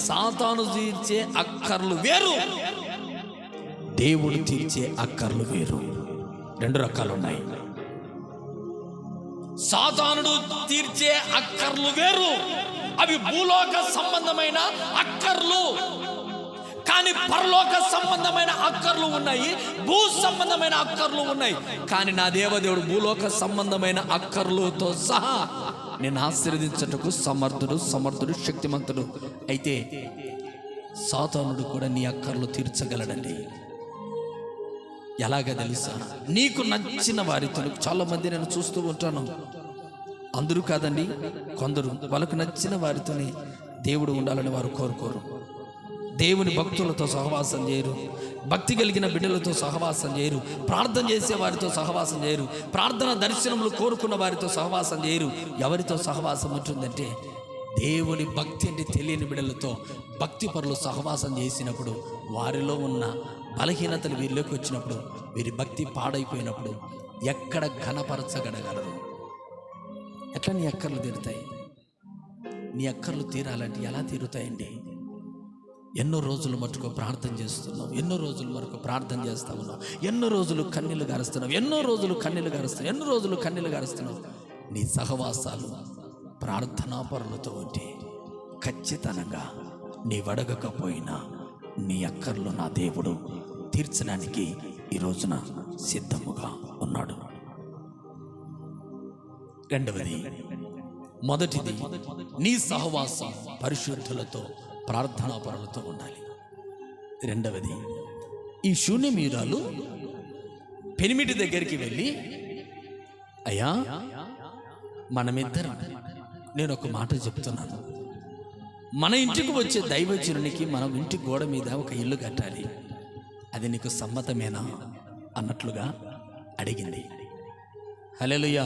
S1: సాతాను తీర్చే అక్కర్లు వేరు, దేవుడు తీర్చే అక్కర్లు వేరు. రెండు రకాలు ఉన్నాయి. సాతానుడు తీర్చే అక్కర్లు వేరు, అవి భూలోక సంబంధమైన అక్కర్లు. కానీ పరలోక సంబంధమైన అక్కర్లు ఉన్నాయి, భూ సంబంధమైన అక్కర్లు ఉన్నాయి. కానీ నా దేవదేవుడు భూలోక సంబంధమైన అక్కర్లతో సహా నేను ఆశీర్వదించటకు సమర్థుడు, శక్తిమంతుడు. అయితే సాతానుడు కూడా నీ అక్కర్లు తీర్చగలడండి. ఎలాగ తెలుసా? నీకు నచ్చిన వారితో, చాలా మంది నేను చూస్తూ ఉంటాను, అందరూ కాదండి, కొందరు వాళ్ళకు నచ్చిన వారితోనే దేవుడు ఉండాలని వారు కోరుకోరు. దేవుని భక్తులతో సహవాసం చేయరు, భక్తి కలిగిన బిడ్డలతో సహవాసం చేయరు, ప్రార్థన చేసే వారితో సహవాసం చేయరు, ప్రార్థన దర్శనములు కోరుకున్న వారితో సహవాసం చేయరు. ఎవరితో సహవాసం ఉంటుందంటే దేవుని భక్తి అంటే తెలియని బిడ్డలతో, భక్తి పరులు సహవాసం చేసినప్పుడు వారిలో ఉన్న బలహీనతలు వీరిలోకి వచ్చినప్పుడు, వీరి భక్తి పాడైపోయినప్పుడు ఎక్కడ ఘనపరచగలగలరు? ఎట్లా నీ అక్కర్లు తీరుతాయి? నీ అక్కర్లు తీరాలంటే ఎలా తీరుతాయండి? ఎన్నో రోజులు మటుకు ప్రార్థన చేస్తున్నావు, ఎన్నో రోజుల వరకు ప్రార్థన చేస్తా ఉన్నావు, ఎన్నో రోజులు కన్నీళ్లు గారుస్తున్నావు, ఎన్నో రోజులు కన్నీళ్లు గారుస్తున్నావు. నీ సహవాసాలు ప్రార్థనా పరులతో ఉంటే ఖచ్చితంగా నీ అడగకపోయినా నీ అక్కర్లు నా దేవుడు తీర్చడానికి ఈ రోజున సిద్ధముగా ఉన్నాడు. రెండవది, మొదటిది నీ సహవాసం పరిశుద్ధులతో, ప్రార్థనా పరులతో ఉండాలి. రెండవది, ఈ శూన్యమీరాలు పెనిమిటి దగ్గరికి వెళ్ళి, అయ్యా మనమిద్దరం, నేను ఒక మాట చెప్తున్నాను, మన ఇంటికి వచ్చే దైవజనునికి మనం ఇంటి గోడ మీద ఒక ఇల్లు కట్టాలి, అది నీకు సమ్మతమేనా అన్నట్లుగా అడిగింది. హల్లెలూయా,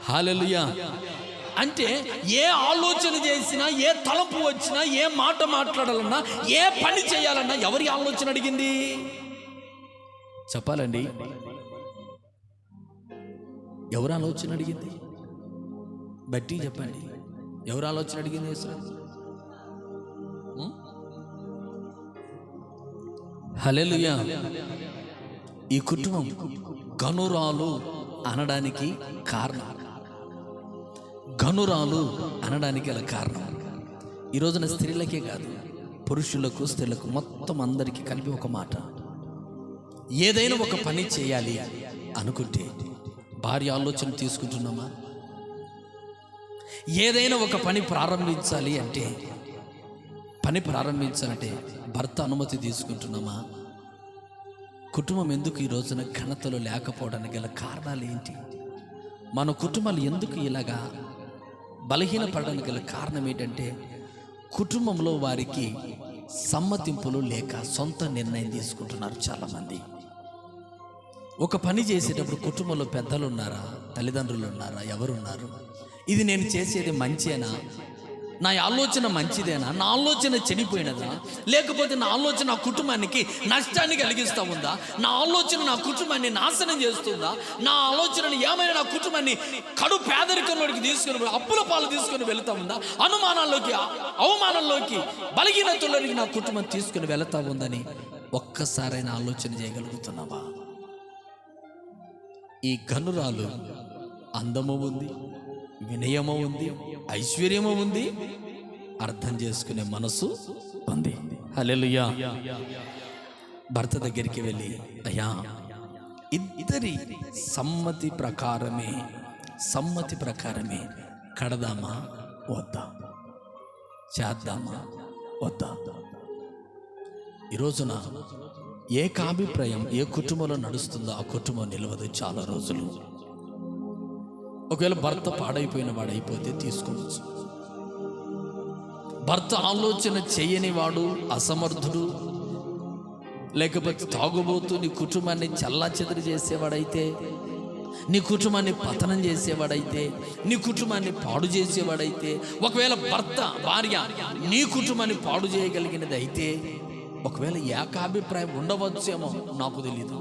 S1: హల్లెలూయా. అంటే ఏ ఆలోచన చేసినా, ఏ తలంపు వచ్చినా, ఏ మాట మాట్లాడాలన్నా, ఏ పని చేయాలన్నా ఎవరి ఆలోచన అడిగింది చెప్పాలండి? ఎవరు ఆలోచన అడిగింది? బట్టి చెప్పండి, ఎవరు ఆలోచన అడిగింది? హల్లెలూయా. ఈ కుటుంబం గనురాలు అనడానికి కారణం, గనురాలు అనడానికి గల కారణం ఈ రోజున స్త్రీలకే కాదు, పురుషులకు, స్త్రీలకు, మొత్తం అందరికీ కలిపి ఒక మాట. ఏదైనా ఒక పని చేయాలి అనుకుంటే భార్య ఆలోచన తీసుకుంటున్నామా? ఏదైనా ఒక పని ప్రారంభించాలి అంటే, పని ప్రారంభించాలంటే భర్త అనుమతి తీసుకుంటున్నామా? కుటుంబం ఎందుకు ఈ రోజున ఘనతలు లేకపోవడానికి గల కారణాలు ఏంటి? మన కుటుంబాలు ఎందుకు ఇలాగా బలహీనపడడానికి గల కారణం ఏంటంటే, కుటుంబంలో వారికి సమ్మతింపులు లేక సొంత నిర్ణయం తీసుకుంటున్నారు చాలామంది. ఒక పని చేసేటప్పుడు కుటుంబంలో పెద్దలు ఉన్నారా, తల్లిదండ్రులు ఉన్నారా, ఎవరున్నారు? ఇది నేను చేసేది మంచేనా, నా ఆలోచన మంచిదేనా, నా ఆలోచన చెడిపోయినదా, లేకపోతే నా ఆలోచన నా కుటుంబానికి నష్టాన్ని కలిగిస్తూ ఉందా, నా ఆలోచన నా కుటుంబాన్ని నాశనం చేస్తుందా, నా ఆలోచనని ఏమైనా నా కుటుంబాన్ని కడు పేదరికంలోకి తీసుకుని, అప్పుల పాలు తీసుకుని వెళుతూ ఉందా, అనుమానాల్లోకి, అవమానంలోకి, బలహీనతలోకి నా కుటుంబం తీసుకుని వెళుతూ ఉందని ఒక్కసారైనా ఆలోచన చేయగలుగుతున్నావా? ఈ గనురాలు అందము ఉంది, వినయము ఉంది, ఐశ్వర్యము ఉంది, అర్థం చేసుకునే మనసు ఉంది. హల్లెలూయా. భర్త దగ్గరికి వెళ్ళి, అయ్యా, ఇద్దరి సమ్మతి ప్రకారమే కడదామా వద్దా, చేద్దామా వద్దా? ఈ రోజున ఏకాభిప్రాయం ఏ కుటుంబంలో నడుస్తుందో ఆ కుటుంబం నిలవదు చాలా రోజులు. ఒకవేళ భర్త పాడైపోయిన వాడు అయిపోతే తీసుకోవచ్చు. భర్త ఆలోచన చేయని వాడు, అసమర్థుడు, లేకపోతే తాగుబోతూ నీ కుటుంబాన్ని చల్లాచెదరు చేసేవాడైతే, నీ కుటుంబాన్ని పతనం చేసేవాడైతే, నీ కుటుంబాన్ని పాడు చేసేవాడైతే, ఒకవేళ భార్య నీ కుటుంబాన్ని పాడు చేయగలిగినది అయితే, ఒకవేళ ఏకాభిప్రాయం ఉండవచ్చేమో, నాకు తెలీదు.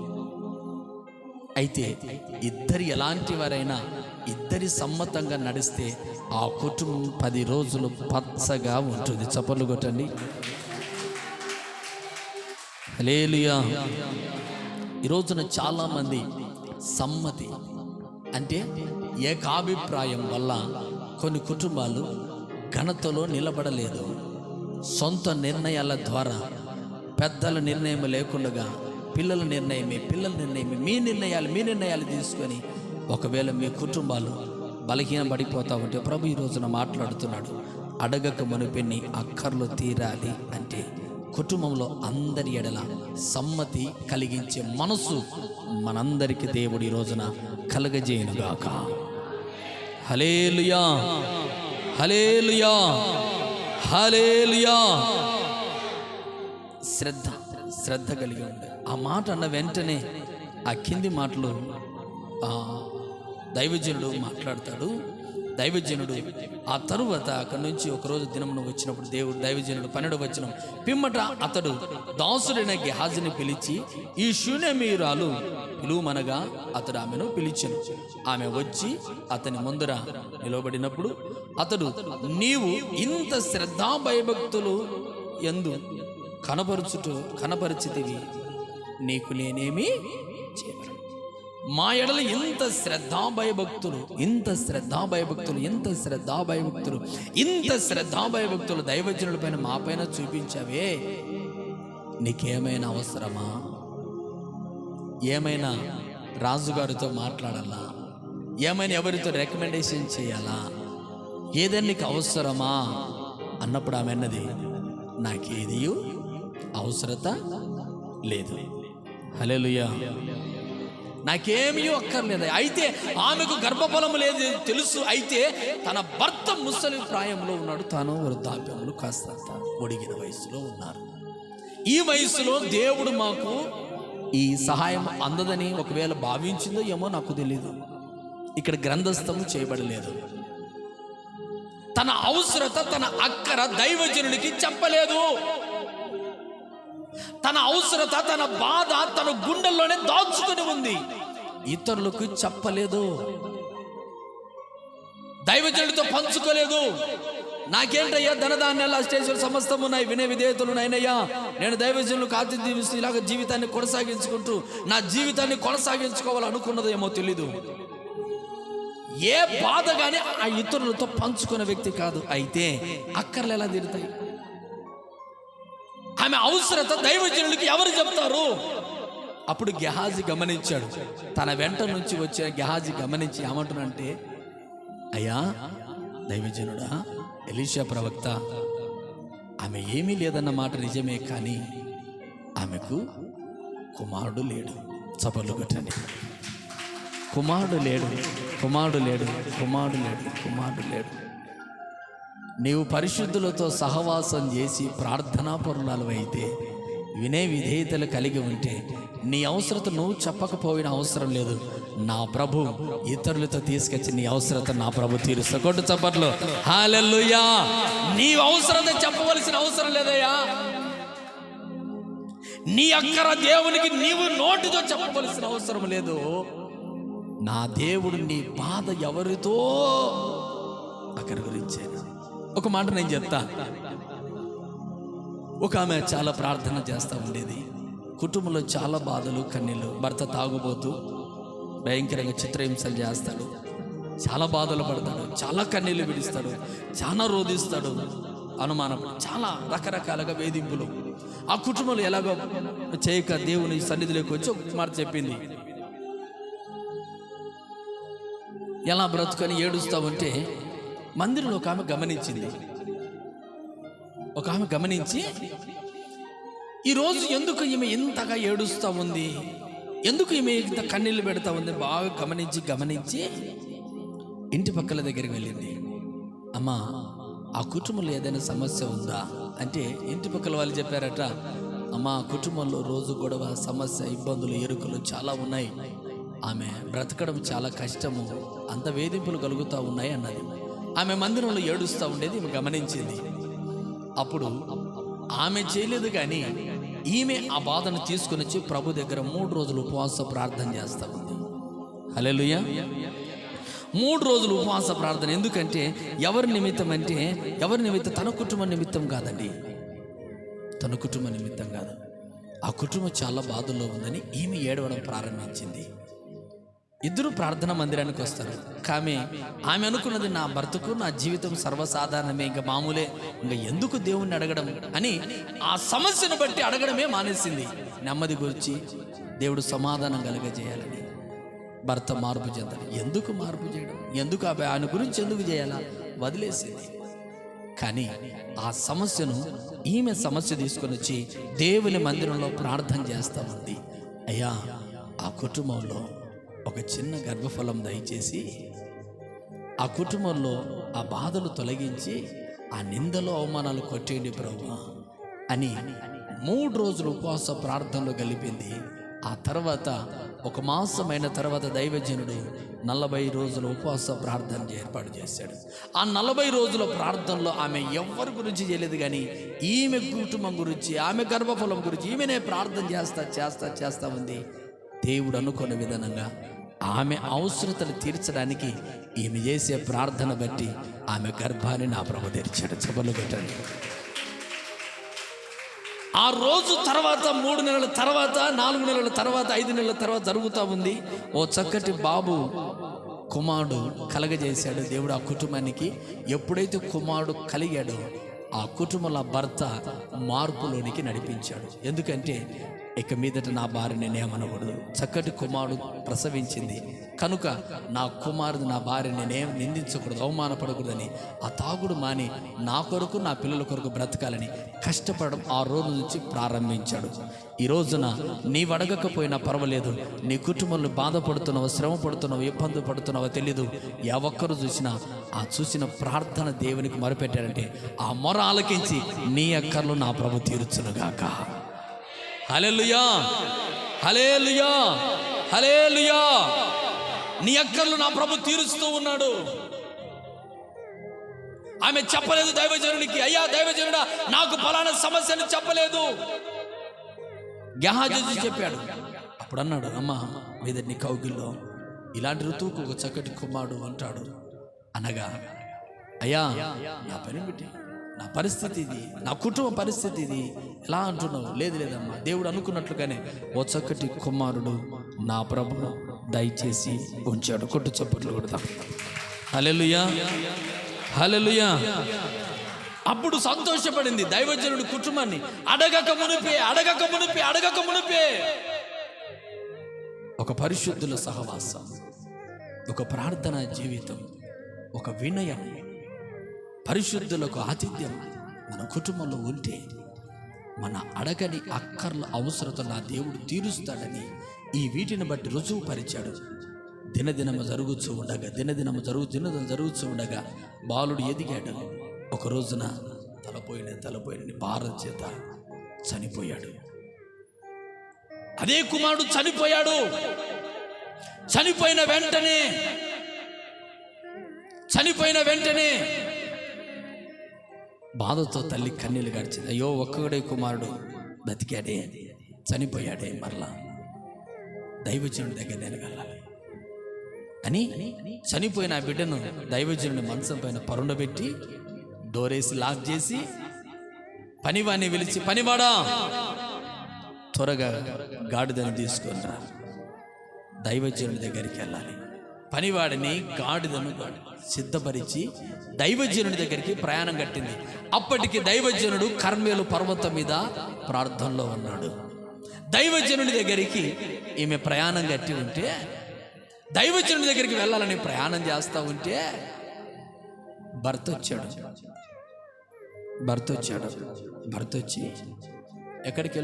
S1: అయితే ఇద్దరు ఎలాంటి వారైనా ఇద్దరి సమ్మతంగా నడిస్తే ఆ కుటుంబం 10 రోజులు పచ్చగా ఉంటుంది. చప్పట్లు కొట్టండి. హల్లెలూయా. ఈ రోజున చాలామంది సమ్మతి అంటే ఏకాభిప్రాయం వల్ల కొన్ని కుటుంబాలు ఘనతలో నిలబడలేదు. సొంత నిర్ణయాల ద్వారా, పెద్దల నిర్ణయం లేకుండా పిల్లల నిర్ణయమే, మీ నిర్ణయాలు తీసుకొని ఒకవేళ మీ కుటుంబాలు బలహీనపడిపోతా ఉంటే ప్రభు ఈ రోజున మాట్లాడుతున్నాడు. అడగక మునిపెన్ని అక్కర్లు తీరాలి అంటే కుటుంబంలో అందరి ఎడల సమ్మతి కలిగించే మనసు మనందరికీ దేవుడు ఈ రోజున కలగజేయునుగాక. హల్లెలూయా, హల్లెలూయా, హల్లెలూయా. శ్రద్ధ కలిగి ఉండే ఆ మాట అన్న వెంటనే ఆ కింది మాటలు దైవజనుడు మాట్లాడతాడు. దైవజనుడు ఆ తరువాత అక్కడి నుంచి ఒకరోజు దినమును వచ్చినప్పుడు దైవజనుడు 12వ వచనం, పిమ్మట అతడు దాసుడైన గెహాజీని పిలిచి, ఈ షూనేమీయురాలు పిలువమనగా అతడు ఆమెను పిలిచెను. ఆమె వచ్చి అతని ముందర నిలబడినప్పుడు అతడు, నీవు ఇంత శ్రద్ధా భయభక్తులు యందు కనపరిచితివి, నీకు నేనేమి చేయను. మా ఎడల ఇంత శ్రద్ధా భయభక్తులు దైవజనుల పైన మా పైన చూపించావే, నీకేమైనా అవసరమా? ఏమైనా రాజుగారితో మాట్లాడాలా? ఏమైనా ఎవరితో రికమెండేషన్ చేయాలా? ఏదైనా నీకు అవసరమా అన్నప్పుడు ఆమె అన్నది, నాకేది అవసరత లేదు. హల్లెలూయా. నాకేమీ అక్కర్లేదు. అయితే ఆమెకు గర్భఫలం లేదు తెలుసు. అయితే తన భర్త ముసలి ప్రాయంలో ఉన్నాడు, తాను వృద్ధాప్యంలో కాస్త ఒడిగిన వయసులో ఉన్నారు. ఈ వయసులో దేవుడు మాకు ఈ సహాయం అందదని ఒకవేళ భావించిందో ఏమో నాకు తెలీదు. ఇక్కడ గ్రంథస్థము చేయబడలేదు. తన అవసరత, తన అక్కర దైవజనుడికి చెప్పలేదు. తన అవసరత, తన బాధ తన గుండెల్లోనే దాచుకుని ఉంది, ఇతరులకు చెప్పలేదు, దైవజనుడితో పంచుకోలేదు. నాకేంటయ్యా ధనధాన్యాలు అష్టేశ్వర సమస్తము ఉన్నాయి, వినయ విధేయతలు నాయనయ్యా, నేను దైవజనులకు ఆతిథ్యం ఇస్తూ ఇలాగ జీవితాన్ని కొనసాగించుకుంటూ నా జీవితాన్ని కొనసాగించుకోవాలనుకున్నదో ఏమో తెలీదు. ఏ బాధ కానీ ఆ ఇతరులతో పంచుకునే వ్యక్తి కాదు. అయితే అక్కర్లు ఎలా తీరుతాయి? ఆమె అవసరత దైవజనులకి ఎవరు చెప్తారు? అప్పుడు గెహాజీ గమనించాడు. తన వెంట నుంచి వచ్చిన గెహాజీ గమనించి ఏమంటున్నంటే, అయ్యా దైవజనుడా, ఎలీషా ప్రవక్త, ఆమె ఏమీ లేదన్న మాట నిజమే, కానీ ఆమెకు కుమారుడు లేడు. చపర్లు కొట్టండి. కుమారుడు లేడు, కుమారుడు లేడు, కుమారుడు లేడు, కుమారుడు లేడు. నీవు పరిశుద్ధులతో సహవాసం చేసి ప్రార్థనా పరురాలు అయితే, వినే విధేయతలు కలిగి ఉంటే, నీ అవసరత నువ్వు చెప్పకపోయిన అవసరం లేదు. నా ప్రభు ఇతరులతో తీసుకొచ్చి నీ అవసరత నా ప్రభు తీరుస్తా. కొట్టు చప్పట్లు. హల్లెలూయా. నీ అవసరత చెప్పవలసిన అవసరం లేదయ్యా. నీ అక్కర దేవునికి నీవు నోటితో చెప్పవలసిన అవసరం లేదు. నా దేవుడు నీ బాధ ఎవరితో అక్కడి గురించే. ఒక మాట నేను చెప్తా. ఒక ఆమె చాలా ప్రార్థన చేస్తూ ఉండేది. కుటుంబంలో చాలా బాధలు, కన్నీళ్ళు. భర్త తాగుబోతూ భయంకరంగా చిత్రహింసలు చేస్తాడు, చాలా బాధలు పడతాడు, చాలా కన్నీళ్ళు విడిస్తాడు, చాలా రోధిస్తాడు, అనుమానం, చాలా రకరకాలుగా వేధింపులు. ఆ కుటుంబంలో ఎలాగో చేయక దేవుని సన్నిధిలోకి వచ్చి ఒక మాట చెప్పింది. ఎలా బ్రతుకని ఏడుస్తూ ఉంటే మందిరంలో ఒక ఆమె గమనించింది. ఒక ఆమె గమనించి, ఈరోజు ఎందుకు ఈమె ఇంతగా ఏడుస్తూ ఉంది, ఎందుకు ఈమె ఇంత కన్నీళ్ళు పెడతా ఉంది బాగా గమనించి ఇంటి పక్కల దగ్గరికి వెళ్ళింది. అమ్మా, ఆ కుటుంబంలో ఏదైనా సమస్య ఉందా అంటే, ఇంటి పక్కల వాళ్ళు చెప్పారట, అమ్మా కుటుంబంలో రోజు గొడవ, సమస్య, ఇబ్బందులు, ఎరుకలు చాలా ఉన్నాయి, ఆమె బ్రతకడం చాలా కష్టము, అంత వేధింపులు కలుగుతూ ఉన్నాయి అన్నది. ఆమె మందిరంలో ఏడుస్తూ ఉండేది ఈమె గమనించింది. అప్పుడు ఆమె చేయలేదు, కానీ ఈమె ఆ బాధను తీసుకుని వచ్చి ప్రభు దగ్గర 3 రోజులు ఉపవాస ప్రార్థన చేస్తూ ఉంది. హల్లెలూయా. 3 రోజులు ఉపవాస ప్రార్థన. ఎందుకంటే ఎవరి నిమిత్తం అంటే, ఎవరి నిమిత్తం? తన కుటుంబం నిమిత్తం కాదండి, తన కుటుంబం నిమిత్తం కాదు. ఆ కుటుంబం చాలా బాధల్లో ఉందని ఈమె ఏడవడం ప్రారంభించింది. ఇద్దరు ప్రార్థన మందిరానికి వస్తారు. కానీ ఆమె అనుకున్నది, నా భర్తకు నా జీవితం సర్వసాధారణమే, ఇంకా మామూలే, ఇంకా ఎందుకు దేవుణ్ణి అడగడం అని ఆ సమస్యను బట్టి అడగడమే మానేసింది. నెమ్మది గురించి దేవుడు సమాధానం కలగజేయాలని, భర్త మార్పు చెందాలి. ఎందుకు మార్పు చేయడం, ఎందుకు ఆయన గురించి ఎందుకు చేయాలా, వదిలేసింది. కానీ ఆ సమస్యను ఈమె సమస్య తీసుకొని వచ్చి దేవుని మందిరంలో ప్రార్థన చేస్తూ ఉంది. అయ్యా, ఆ కుటుంబంలో ఒక చిన్న గర్భఫలం దయచేసి, ఆ కుటుంబంలో ఆ బాధలు తొలగించి, ఆ నిందలు అవమానాలు కొట్టేయండి ప్రభువా అని 3 రోజులు ఉపవాస ప్రార్థనలో గలిపింది. ఆ తర్వాత 1 మాసమైన తర్వాత దైవజనుడు 40 రోజుల ఉపవాస ప్రార్థన ఏర్పాటు చేశాడు. ఆ 40 రోజుల ప్రార్థనలో ఆమె ఎవరి గురించి చేయలేదు, కానీ ఈమె కుటుంబం గురించి, ఆమె గర్భఫలం గురించి ఈమెనే ప్రార్థన చేస్తా ఉంది. దేవుడు అనుకున్న విధానంగా ఆమె అవసరతలు తీర్చడానికి ఈమె చేసే ప్రార్థన బట్టి ఆమె గర్భాన్ని నా ప్రభు తెరిచాడు. చపర్లు పెట్టండి. ఆ రోజు తర్వాత 3 నెలల తర్వాత, 4 నెలల తర్వాత, 5 నెలల తర్వాత జరుగుతూ ఉంది. ఓ చక్కటి బాబు కుమారుడు కలగజేశాడు దేవుడు ఆ కుటుంబానికి. ఎప్పుడైతే కుమారుడు కలిగాడో ఆ కుటుంబంలో భర్త మార్పులోనికి నడిపించాడు. ఎందుకంటే ఇక మీదట నా భార్య నేనేమనకూడదు, చక్కటి కుమారుడు ప్రసవించింది కనుక నా కుమారుడు, నా భార్య నేనేం నిందించకూడదు, అవమానపడకూడదని ఆ తాగుడు మాని నా కొరకు, నా పిల్లల కొరకు బ్రతకాలని కష్టపడడం ఆ రోజు నుంచి ప్రారంభించాడు. ఈ రోజున నీవు అడగకపోయినా పర్వాలేదు, నీ కుటుంబంలో బాధపడుతున్నావో, శ్రమ పడుతున్నావో, ఇబ్బంది పడుతున్నావో తెలీదు, ఏ ఒక్కరు చూసినా ఆ చూసిన ప్రార్థన దేవునికి మొరపెట్టారంటే ఆ మొర ఆలకించి నీ అక్కర్లు నా ప్రభు తీర్చునుగాక. హల్లెలూయా, హల్లెలూయా, హల్లెలూయా. నీ అక్కర్లు నా ప్రభు తీరుస్తూ ఉన్నాడు. ఆమె చెప్పలేదు దైవజనునికి, అయ్యా దైవజనుడా నాకు ఫలానా సమస్యను చెప్పలేదు. గెహాజీ చెప్పాడు. అప్పుడు అన్నాడు, అమ్మ మీద నీ కౌగిల్లో ఇలాంటి ఋతువుకు ఒక చక్కటి కుమారుడు అంటాడు అనగా, అయ్యా నా పని బిడ్డ, నా పరిస్థితి ఇది, నా కుటుంబ పరిస్థితి ఇది, ఎలా అంటున్నావు? లేదమ్మా, దేవుడు అనుకున్నట్లుగానే ఓ చక్కటి కుమారుడు నా ప్రభు దయచేసి ఉంచాడు. కొట్టు చప్పట్లు కొడతాం. హల్లెలూయా, హల్లెలూయా. అప్పుడు సంతోషపడింది దైవజనుడి కుటుంబాన్ని. అడగక మునిపే ఒక పరిశుద్ధుల సహవాసం, ఒక ప్రార్థనా జీవితం, ఒక వినయం, పరిశుద్ధులకు ఆతిథ్యం మన కుటుంబంలో ఉంటే మన అడగని అక్కర్ల అవసరతలు నా దేవుడు తీరుస్తాడని ఈ వీటిని బట్టి రుజువు పరిచాడు. దినదినము జరుగుతూ ఉండగా బాలుడు ఎదిగాడు. ఒక రోజున తలపోయిన భారం చేత చనిపోయాడు. అదే కుమారుడు చనిపోయాడు. చనిపోయిన వెంటనే బాధతో తల్లి కన్నీళ్ళు గడిచింది. అయ్యో ఒక్కడే కుమారుడు బతికాడే, చనిపోయాడే, మరలా దైవజనుడి దగ్గర నేను వెళ్ళాలి అని చనిపోయిన ఆ బిడ్డను దైవజనుడి మంచం పైన పరుండబెట్టి డోరేసి లాక్ చేసి పనివాడిని పిలిచి, పనివాడా త్వరగా గాడిదను తీసుకొని రా, దైవజనుడి దగ్గరికి వెళ్ళాలి. పనివాడిని గాడిదను సిద్ధపరిచి దైవజనుడి దగ్గరికి ప్రయాణం కట్టింది. అప్పటికి దైవజనుడు కర్మేలు పర్వతం మీద ప్రార్థనలో ఉన్నాడు. దైవజనుడి దగ్గరికి ఈమె ప్రయాణం కట్టి ఉంటే, దైవజనుడి దగ్గరికి వెళ్ళాలని ప్రయాణం చేస్తూ ఉంటే భర్త వచ్చాడు. భర్త వచ్చి, ఎక్కడికి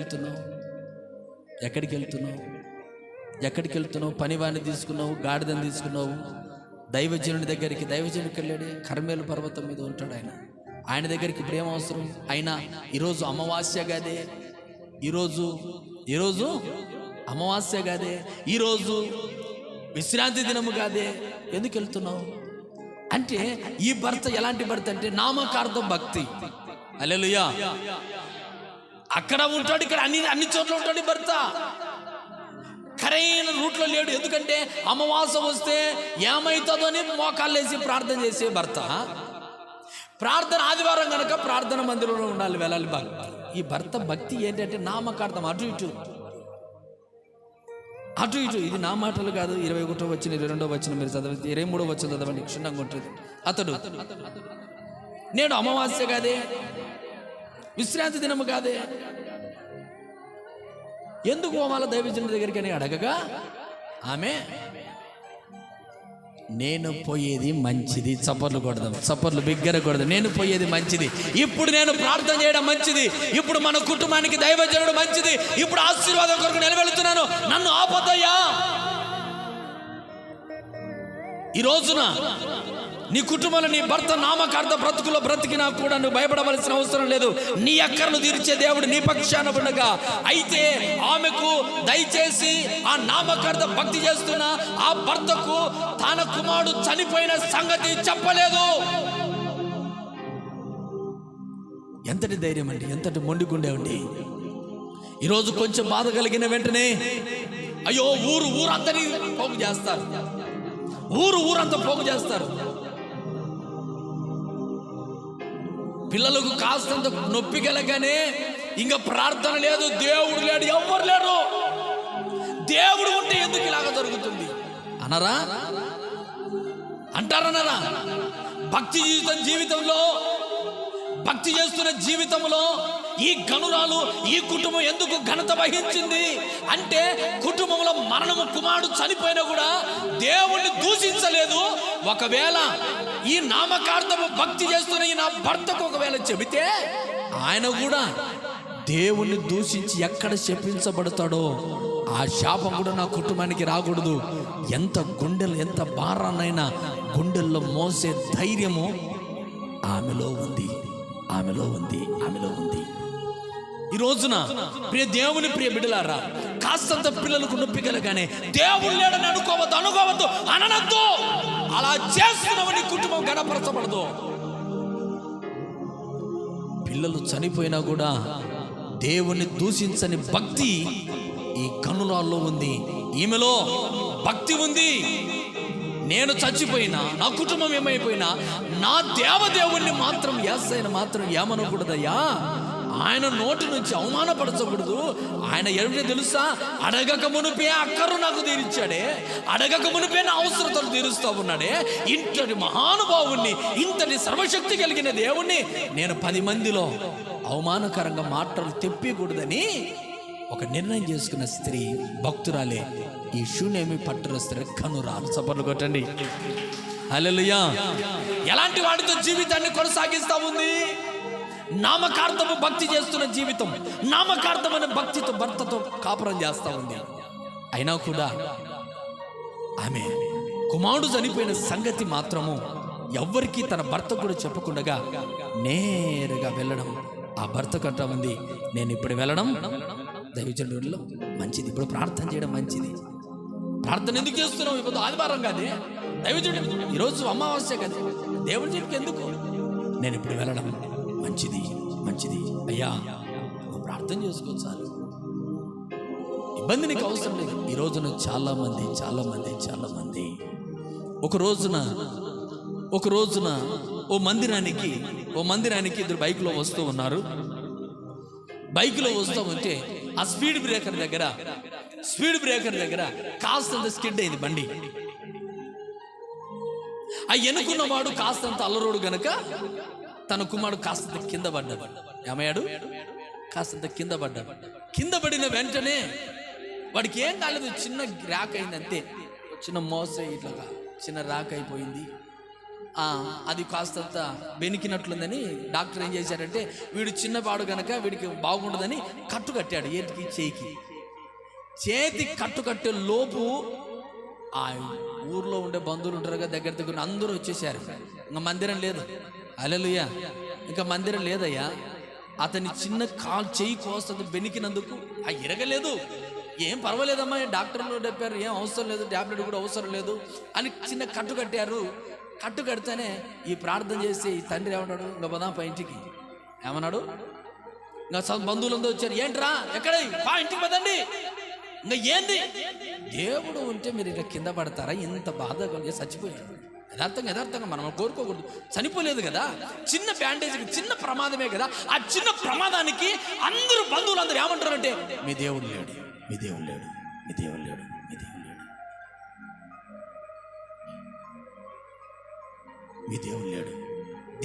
S1: వెళ్తున్నావు? పనివాడిని తీసుకున్నావు, గాడిదని తీసుకున్నావు, దైవజనుడి దగ్గరికి వెళ్ళాడు. కర్మేలు పర్వతం మీద ఉంటాడు ఆయన దగ్గరికి ఇప్పుడు ఏం అవసరం? అయినా ఈరోజు అమావాస్య కాదే, ఈరోజు అమావాస్య కాదే, ఈరోజు విశ్రాంతి దినము కాదే, ఎందుకు వెళ్తున్నావు అంటే, ఈ భర్త ఎలాంటి భర్త అంటే నామకార్థం భక్తి. హల్లెలూయా. అక్కడ ఉంటాడు, ఇక్కడ అన్ని చోట్ల ఉంటాడు భర్త. ఖరైన రూట్లో లేడు. ఎందుకంటే అమావాస్య వస్తే ఏమవుతుందో అని మోకాళ్ళు వేసి ప్రార్థన చేసే భర్త. ప్రార్థన ఆదివారం కనుక ప్రార్థన మందిరంలో ఉండాలి, వెళ్ళాలి. ఈ భర్త భక్తి ఏంటంటే నామకార్థం, అటు ఇటు. ఇది నా మాటలు కాదు. 21వ వచనం, 22వ వచనం మీరు చదవండి, 23వ వచనం చదవండి, క్షుణ్ణంగా ఉంటుంది. అతడు, నేడు అమావాస్య కాదే, విశ్రాంతి దినము కాదే, ఎందుకు పోవాలా దైవజనుడి దగ్గరికి అని అడగగా, ఆమె నేను పోయేది మంచిది. చప్పర్లు బిగ్గర కొడదాం. నేను పోయేది మంచిది. ఇప్పుడు నేను ప్రార్థన చేయడం మంచిది. ఇప్పుడు మన కుటుంబానికి దైవజనుడు మంచిది. ఇప్పుడు ఆశీర్వాదం కొరకు నిలబెడుతున్నాను. నన్ను ఆపొద్దయ్యా. ఈ రోజున నీ కుటుంబంలో నీ భర్త నామకార్థ బ్రతుకులో బ్రతికినా కూడా నువ్వు భయపడవలసిన అవసరం లేదు. నీ అక్కర్లు తీర్చే దేవుడు నీ పక్షాన ఉండగా, అయితే ఆమెకు దయచేసి ఆ నామకార్థ భక్తి చేస్తున్న ఆ భర్తకు తన కుమారుడు చనిపోయిన సంగతి చెప్పలేదు. ఎంతటి ధైర్యం అండి, ఎంతటి మొండిగుండే అండి. ఈరోజు కొంచెం బాధ కలిగిన వెంటనే అయ్యో ఊరందరి పోగు చేస్తారు, ఊరంతా పోగు చేస్తారు. పిల్లలకు కాస్తంత నొప్పి కలగానే ఇంకా ప్రార్థన లేదు, దేవుడు లేడు, ఎవ్వరు లేరు. దేవుడు ఉంటే ఎందుకు ఇలాగ జరుగుతుంది అంటారన్నారా? భక్తి చేస్తున్న జీవితంలో ఈ గనురాలు, ఈ కుటుంబం ఎందుకు ఘనత వహించింది అంటే, కుటుంబంలో మరణము, కుమారుడు చనిపోయినా కూడా దేవుణ్ణి దూషించలేదు. ఒకవేళ ఈ నామకార్థము భక్తి చేస్తున్న ఈ నా భర్తకు ఒకవేళ చెబితే, ఆయన కూడా దేవుణ్ణి దూషించి ఎక్కడ శపించబడతాడో ఆ శాపం కూడా నా కుటుంబానికి రాకూడదు. ఎంత భారాన్నైనా గుండెల్లో మోసే ధైర్యము ఆమెలో ఉంది. ఈ రోజున ప్రియ బిడ్డలారా, కాస్తంత పిల్లలకు నొప్పి కలగానే దేవుడు లేడని అనుకోవద్దు, అననద్దు. అలా చేస్తున్నావు నీ కుటుంబం గణపరచబడదు. పిల్లలు చనిపోయినా కూడా దేవుణ్ణి దూషించని భక్తి ఈ కన్నురాల్లో ఉంది, ఈమెలో భక్తి ఉంది. నేను చచ్చిపోయినా, నా కుటుంబం ఏమైపోయినా, నా దేవదేవుణ్ణి మాత్రం యేసయ్యను మాత్రం ఏమనకూడదయ్యా. ఆయన నోటి నుంచి అవమానపరచకూడదు. ఆయన ఎవరిని తెలుసా? అడగక మునిపే అక్కరు నాకు తీర్చాడే, అడగక మునిపే నా అవసరతలు తీరుస్తా ఉన్నాడే. ఇంతటి మహానుభావుణ్ణి, ఇంతటి సర్వశక్తి కలిగిన దేవుణ్ణి నేను 10 మందిలో అవమానకరంగా మాటలు తెప్పకూడదని ఒక నిర్ణయం చేసుకున్న స్త్రీ, భక్తురాలే ఈ శూన్యమి పట్టణస్థుల కన్నురాలు. చప్పట్లు కొట్టండి. హల్లెలూయా. ఎలాంటి వాటితో జీవితాన్ని కొనసాగిస్తా ఉంది? నామకార్థము భక్తి చేస్తున్న జీవితం, నామకార్థమైన భక్తితో భర్తతో కాపురం చేస్తా ఉంది. అయినా కూడా ఆమె కుమారుడు చనిపోయిన సంగతి మాత్రము ఎవ్వరికీ తన భర్త కూడా చెప్పకుండా నేరుగా వెళ్ళడం. ఆ భర్త కంటా ఉంది, నేను ఇప్పుడు వెళ్ళడం దైవజనుడిలో మంచిది, ఇప్పుడు ప్రార్థన చేయడం మంచిది. ప్రార్థన ఎందుకు చేస్తున్నావు? ఇప్పుడు ఆదివారం కాదే, దైవజనుడు ఈరోజు అమావాస్య కదా, దేవుడి చెప్పి ఎందుకు? నేను ఇప్పుడు వెళ్ళడం మంచిది. అయ్యా, నువ్వు ప్రార్థన చేసుకోవచ్చు, ఇబ్బంది నీకు అవసరం లేదు. ఈ రోజున చాలా మంది ఒక రోజున ఓ మందిరానికి 2 బైకులో వస్తూ ఉన్నారు. బైకులో వస్తూ ఉంటే ఆ స్పీడ్ బ్రేకర్ దగ్గర కాస్తంత స్కిడ్ అయింది బండి. ఆ ఎన్నుకున్నవాడు కాస్తంత అల్లరోడు గనక తన కుమారుడు కాస్తంత కింద పడ్డాడు. ఏమయ్యాడు? కాస్తంత కింద పడ్డాడు. కింద పడిన వెంటనే వాడికి ఏం కాలేదు, చిన్న ర్యాక్ అయింది అంతే, చిన్న మోసే ఇట్లా చిన్న ర్యాక్ అయిపోయింది. అది కాస్తంత బెనికినట్లుందని డాక్టర్ ఏం చేశాడంటే, వీడు చిన్నవాడు గనక వీడికి బాగుండదని కట్టు కట్టాడు. ఏంటికి? చేతి కట్టు కట్టే లోపు ఆ ఊర్లో ఉండే బంధువులు ఉంటారు కదా, దగ్గర అందరూ వచ్చేసారు. ఇంకా మందిరం లేదు. హల్లెలూయా. ఇంకా మందిరం లేదయ్యా. అతని చిన్న చెయ్యి కోస్తంత బెనికినందుకు ఎరగలేదు. ఏం పర్వాలేదమ్మా, డాక్టర్లు చెప్పారు, ఏం అవసరం లేదు, టాబ్లెట్ కూడా అవసరం లేదు అని చిన్న కట్టు కట్టారు. కట్టు కడితేనే ఈ ప్రార్థన చేసి ఈ తండ్రి ఏమన్నాడు? ఇంకా పదాపా ఇంటికి. ఏమన్నాడు? ఇంకా బంధువులందరూ వచ్చారు. ఏంట్రా, ఎక్కడ? ఇంటికి పదండి. ఇంకా ఏంది? దేవుడు ఉంటే మీరు ఇలా కింద పడతారా? ఇంత బాధ చచ్చిపోయాడు. యథార్థంగా మనం కోరుకోకూడదు. చనిపోలేదు కదా, చిన్న బ్యాండేజ్కి చిన్న ప్రమాదమే కదా. ఆ చిన్న ప్రమాదానికి అందరూ బంధువులందరూ ఏమంటారంటే, మీ దేవుడు లేడు.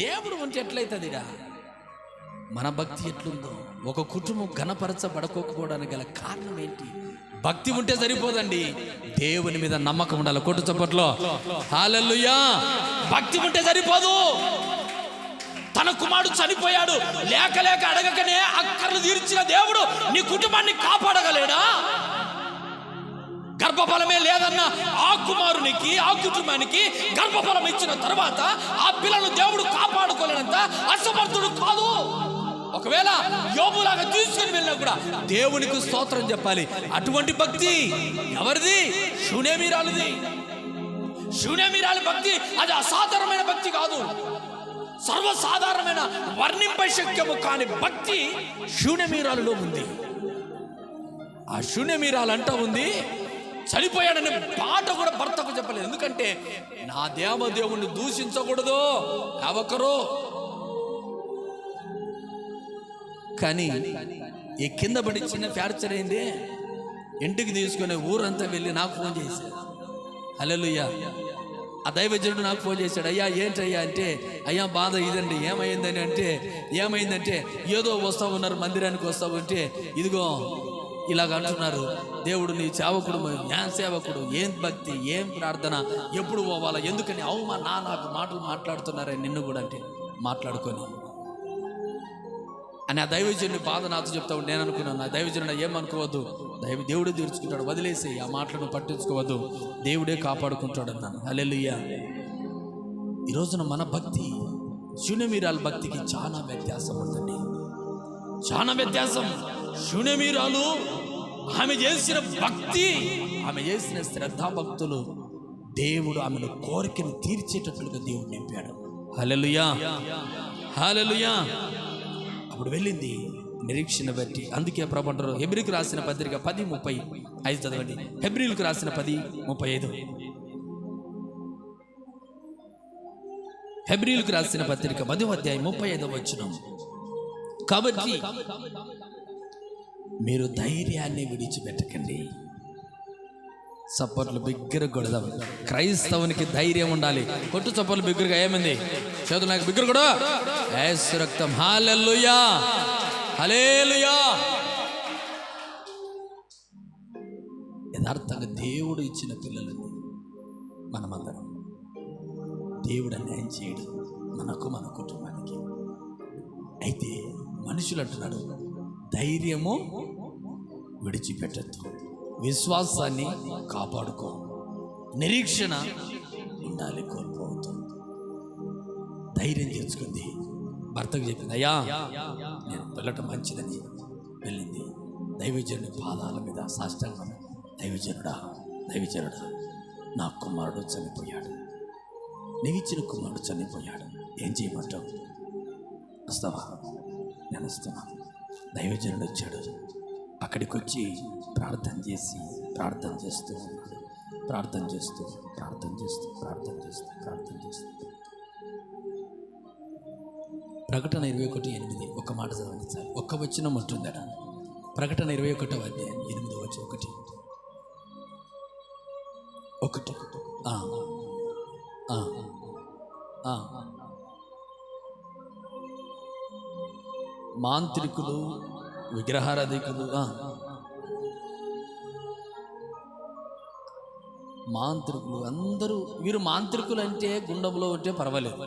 S1: దేవుడు ఉంటే ఎట్లయితుందిరా? మన భక్తి ఎట్లుందో, ఒక కుటుంబం ఘనపరచబడకపోవడానికి గల కారణం ఏంటి? భక్తి ఉంటే సరిపోదండి, దేవుని మీద నమ్మకం ఉండాలి. కొట్టు చప్పట్లో హల్లెలూయా. భక్తి ఉంటే సరిపోదు. తన కుమారుడు చనిపోయాడు, లేక అడగకనే అక్కర్లు తీర్చిన దేవుడు నీ కుటుంబాన్ని కాపాడగలేడా? గర్భఫలమే లేదన్న ఆ కుమారునికి, ఆ కుటుంబానికి గర్భఫలం ఇచ్చిన తర్వాత ఆ పిల్లలను దేవుడు కాపాడుకోలేనంత అసమర్థుడు కాదు. ఒకవేళ యోబులాగా తీసుకుని వెళ్ళినా కూడా దేవునికి స్తోత్రం చెప్పాలి. అటువంటి భక్తి ఎవరిది? శూన్యమీరాలి భక్తి. అది అసాధారణమైన భక్తి కాదు, సర్వసాధారణమైన వర్ణింపశక్యము కాని భక్తి శూన్యమీరాలులో ఉంది. ఆ శూన్యమీరాలు అంటా ఉంది, చనిపోయాడనే పాట కూడా భర్తకు చెప్పలేదు. ఎందుకంటే నా దేవదేవుణ్ణి దూషించకూడదు ఎవకరు. కానీ ఈ కింద పడి చిన్న ఫ్రాక్చర్ అయింది, ఇంటికి తీసుకుని ఊరంతా వెళ్ళి నాకు ఫోన్ చేశాడు. హల్లెలూయా. ఆ దైవజనుడు నాకు ఫోన్ చేశాడు. అయ్యా ఏంటయ్యా అంటే, అయ్యా బాధ ఇదండి. ఏమైందంటే ఏదో వస్తా ఉన్నారు, మందిరానికి వస్తా ఉంటే ఇదిగో ఇలాగ అంటున్నారు, దేవుడు నీ సేవకుడు, ఏం సేవకుడు, ఏం భక్తి, ఏం ప్రార్థన, ఎప్పుడు పోవాలా, ఎందుకని నాకు మాటలు మాట్లాడుతున్నారే నిన్ను కూడా అంటే మాట్లాడుకొని అని ఆ దైవజనుని బాధ నాతో చెప్తా ఉంటే నేను అనుకున్నాను, నా దైవజనుడు ఏమనుకోవద్దు, దేవుడే తీర్చుకుంటాడు, వదిలేసి ఆ మాటలను పట్టించుకోవద్దు, దేవుడే కాపాడుకుంటాడు అన్నాను. హల్లెలూయా. ఈ రోజున మన భక్తి శూన్యమీరాల భక్తికి చాలా వ్యత్యాసం ఉందండి. చాలా వ్యత్యాసం. శూన్యమీరాలు ఆమె చేసిన భక్తి, ఆమె చేసిన శ్రద్ధాభక్తులు దేవుడు ఆమెను కోరికను తీర్చేటట్లుగా దేవుడు నింపాడు. హల్లెలూయా, హల్లెలూయా. అప్పుడు వెళ్ళింది నిరీక్షణ బట్టి. అందుకే ప్రభు అంటారు, హెబ్రీయులకు రాసిన పత్రిక 10:35 చదవండి. హెబ్రీయులకు రాసిన 10:35. హెబ్రీయులకు రాసిన పత్రిక 10వ అధ్యాయం 35వ వచనం. కాబట్టి మీరు ధైర్యాన్ని విడిచిపెట్టకండి. చప్పట్లు బిగ్గర కొడదాం. క్రైస్తవునికి ధైర్యం ఉండాలి. కొట్టు చప్పట్లు బిగ్గరగా. ఏమైంది? చేతులు నాకు బిగ్గర కూడా. యేసు రక్తం. హల్లెలూయా, హల్లెలూయా. యథార్థంగా దేవుడు ఇచ్చిన పిల్లలని మనమందరం. దేవుడు అన్యాయం చేయడు మనకు, మన కుటుంబానికి. అయితే మనుషులు అంటున్నాడు, ధైర్యము విడిచిపెట్టద్దు, విశ్వాసాన్ని కాపాడుకో, నిరీక్షణ ఉండాలి, కోల్పోవద్దు. ధైర్యం తెచ్చుకుంది. భర్తకు చెప్పింది, అయ్యా నేను వెళ్ళటం మంచిదని వెళ్ళింది. దైవజనుడి పాదాల మీద సాష్టాంగం. దైవజనుడా, దైవజనుడా, నా కుమారుడు చనిపోయాడు, నీవిచ్చిన కుమారుడు చనిపోయాడు, ఏం చేయమంటావు? వస్తావా? నేను వస్తున్నాను. దైవజనుడు వచ్చాడు. అక్కడికి వచ్చి ప్రార్థన చేస్తూ ఉన్నాడు. ప్రార్థన చేస్తూ ప్రకటన 21:8 ఒక మాట చదవండి సార్. ఒక్క వచనం ఉంటుందట. ప్రకటన 21వ అధ్యాయం 8వ వచనం. ఒకటి మాంత్రికులు, విగ్రహారాధికులు, మాంత్రికులు అందరూ. వీరు మాంత్రికులు అంటే గుండంలో ఉంటే పర్వాలేదు.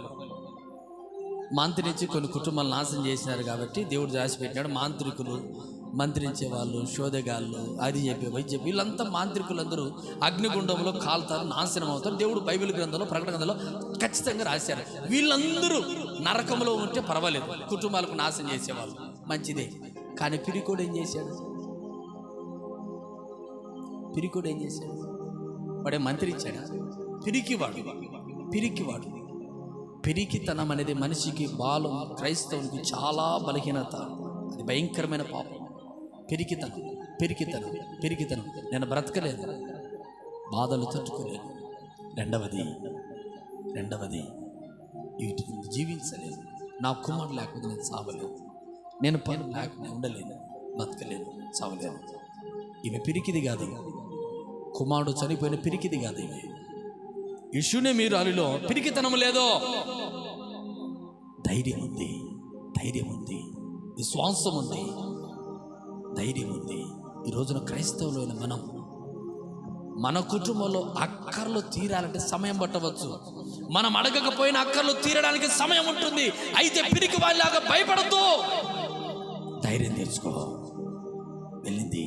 S1: మంత్రించి కొన్ని కుటుంబాలు నాశనం చేసినారు కాబట్టి దేవుడు దాచిపెట్టినాడు. మాంత్రికులు, మంత్రించే వాళ్ళు, శోధగాళ్ళు, అది చెప్పి చెప్పి వీళ్ళంతా మాంత్రికులందరూ అగ్నిగుండంలో కాలుతారు, నాశనం అవుతారు. దేవుడు బైబిల్ గ్రంథంలో, ప్రకటన గ్రంథంలో ఖచ్చితంగా రాశారు. వీళ్ళందరూ నరకంలో ఉంటే పర్వాలేదు, కుటుంబాలకు నాశనం చేసేవాళ్ళు, మంచిదే. కానీ పిరికోడు ఏం చేశాడు? వాడే మంత్రించాడు. పిరికివాడు. పిరికితనం అనేది మనిషికి బాలం. క్రైస్తవునికి చాలా బలహీనత. అది భయంకరమైన పాపం. పిరికితనం. నేను బ్రతకలేదు, బాధలు తట్టుకోలేదు. రెండవది వీటిని జీవించలేదు. నా కుమారుడు లేకపోతే నేను సావలేదు, నేను పని లేకుండా ఉండలేను, బతకలేను, చావలేను. ఈమె పిరికిది కాదు, కుమారుడు చనిపోయిన పిరికిది కాదు. ఈమె శూన్యమీరాలులో పిరికితనం లేదో, ధైర్యం ఉంది, విశ్వాసం ఉంది, ధైర్యం ఉంది. ఈ రోజున క్రైస్తవులైన మనం, మన కుటుంబంలో అక్కర్లు తీరాలంటే సమయం పట్టవచ్చు. మనం అడగకపోయిన అక్కర్లు తీరడానికి సమయం ఉంటుంది. అయితే పిరికి వాళ్ళలాగా భయపడద్దు, ధైర్యం తెచ్చుకో. వెళ్ళింది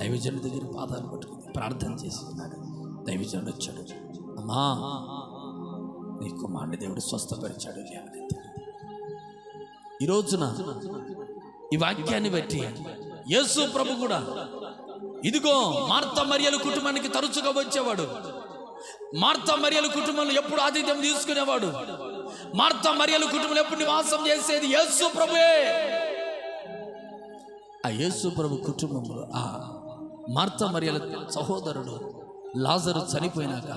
S1: దైవజనుడి దగ్గర పాదాలు పట్టుకుంది, ప్రార్థన చేస్తున్నాడు. దైవజనుడు వచ్చాడు. అమ్మా, నీ కుమారుని దేవుడు స్వస్థపరిచాడు. ఈ రోజున ఈ వాక్యాన్ని బట్టి యేసు ప్రభు కూడా ఇదిగో మార్తా మరియల కుటుంబానికి తరచుగా వచ్చేవాడు. మార్తా మరియల కుటుంబంలో ఎప్పుడు ఆతిథ్యం తీసుకునేవాడు. మార్తా మరియల కుటుంబంలో ఎప్పుడు నివాసం చేసేది యేసు ప్రభువే. ఆ యేసు ప్రభు కుటుంబంలో ఆ మార్తా మరియల సహోదరుడు లాజరు చనిపోయినాక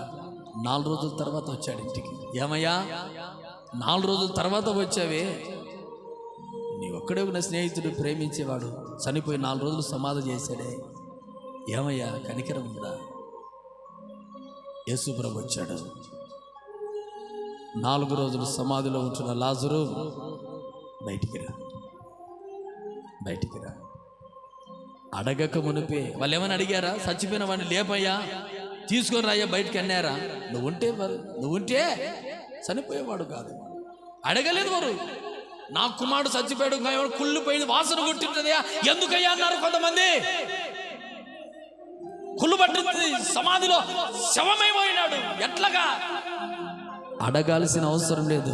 S1: 4 రోజుల తర్వాత వచ్చాడు ఇంటికి. ఏమయ్యా, 4 రోజుల తర్వాత వచ్చావే? నీ ఒక్కడే ఉన్న స్నేహితుడు, ప్రేమించేవాడు చనిపోయి 4 రోజులు సమాధి చేశాడే, ఏమయ్యా, కనికరం ఉందా? యేసు ప్రభు వచ్చాడు. 4 రోజులు సమాధిలో ఉంటున్న లాజరు, బయటికి రా. అడగక మునిపే వాళ్ళు ఏమని అడిగారా? చచ్చిపోయిన వాడిని లేపయ్యా, తీసుకొని రాయ్యా బయటికి అన్నారా? నువ్వుంటే చనిపోయేవాడు కాదు. అడగలేదు వారు. నా కుమారుడు చచ్చిపోయాడు, కుళ్ళిపోయింది, వాసన కొట్టింటుందయ్యా, ఎందుకయ్యా అన్నారు కొంతమంది. కుళ్ళు పట్టింది, సమాధిలో శవమైపోయినాడు. ఎట్లాగా? అడగాల్సిన అవసరం లేదు.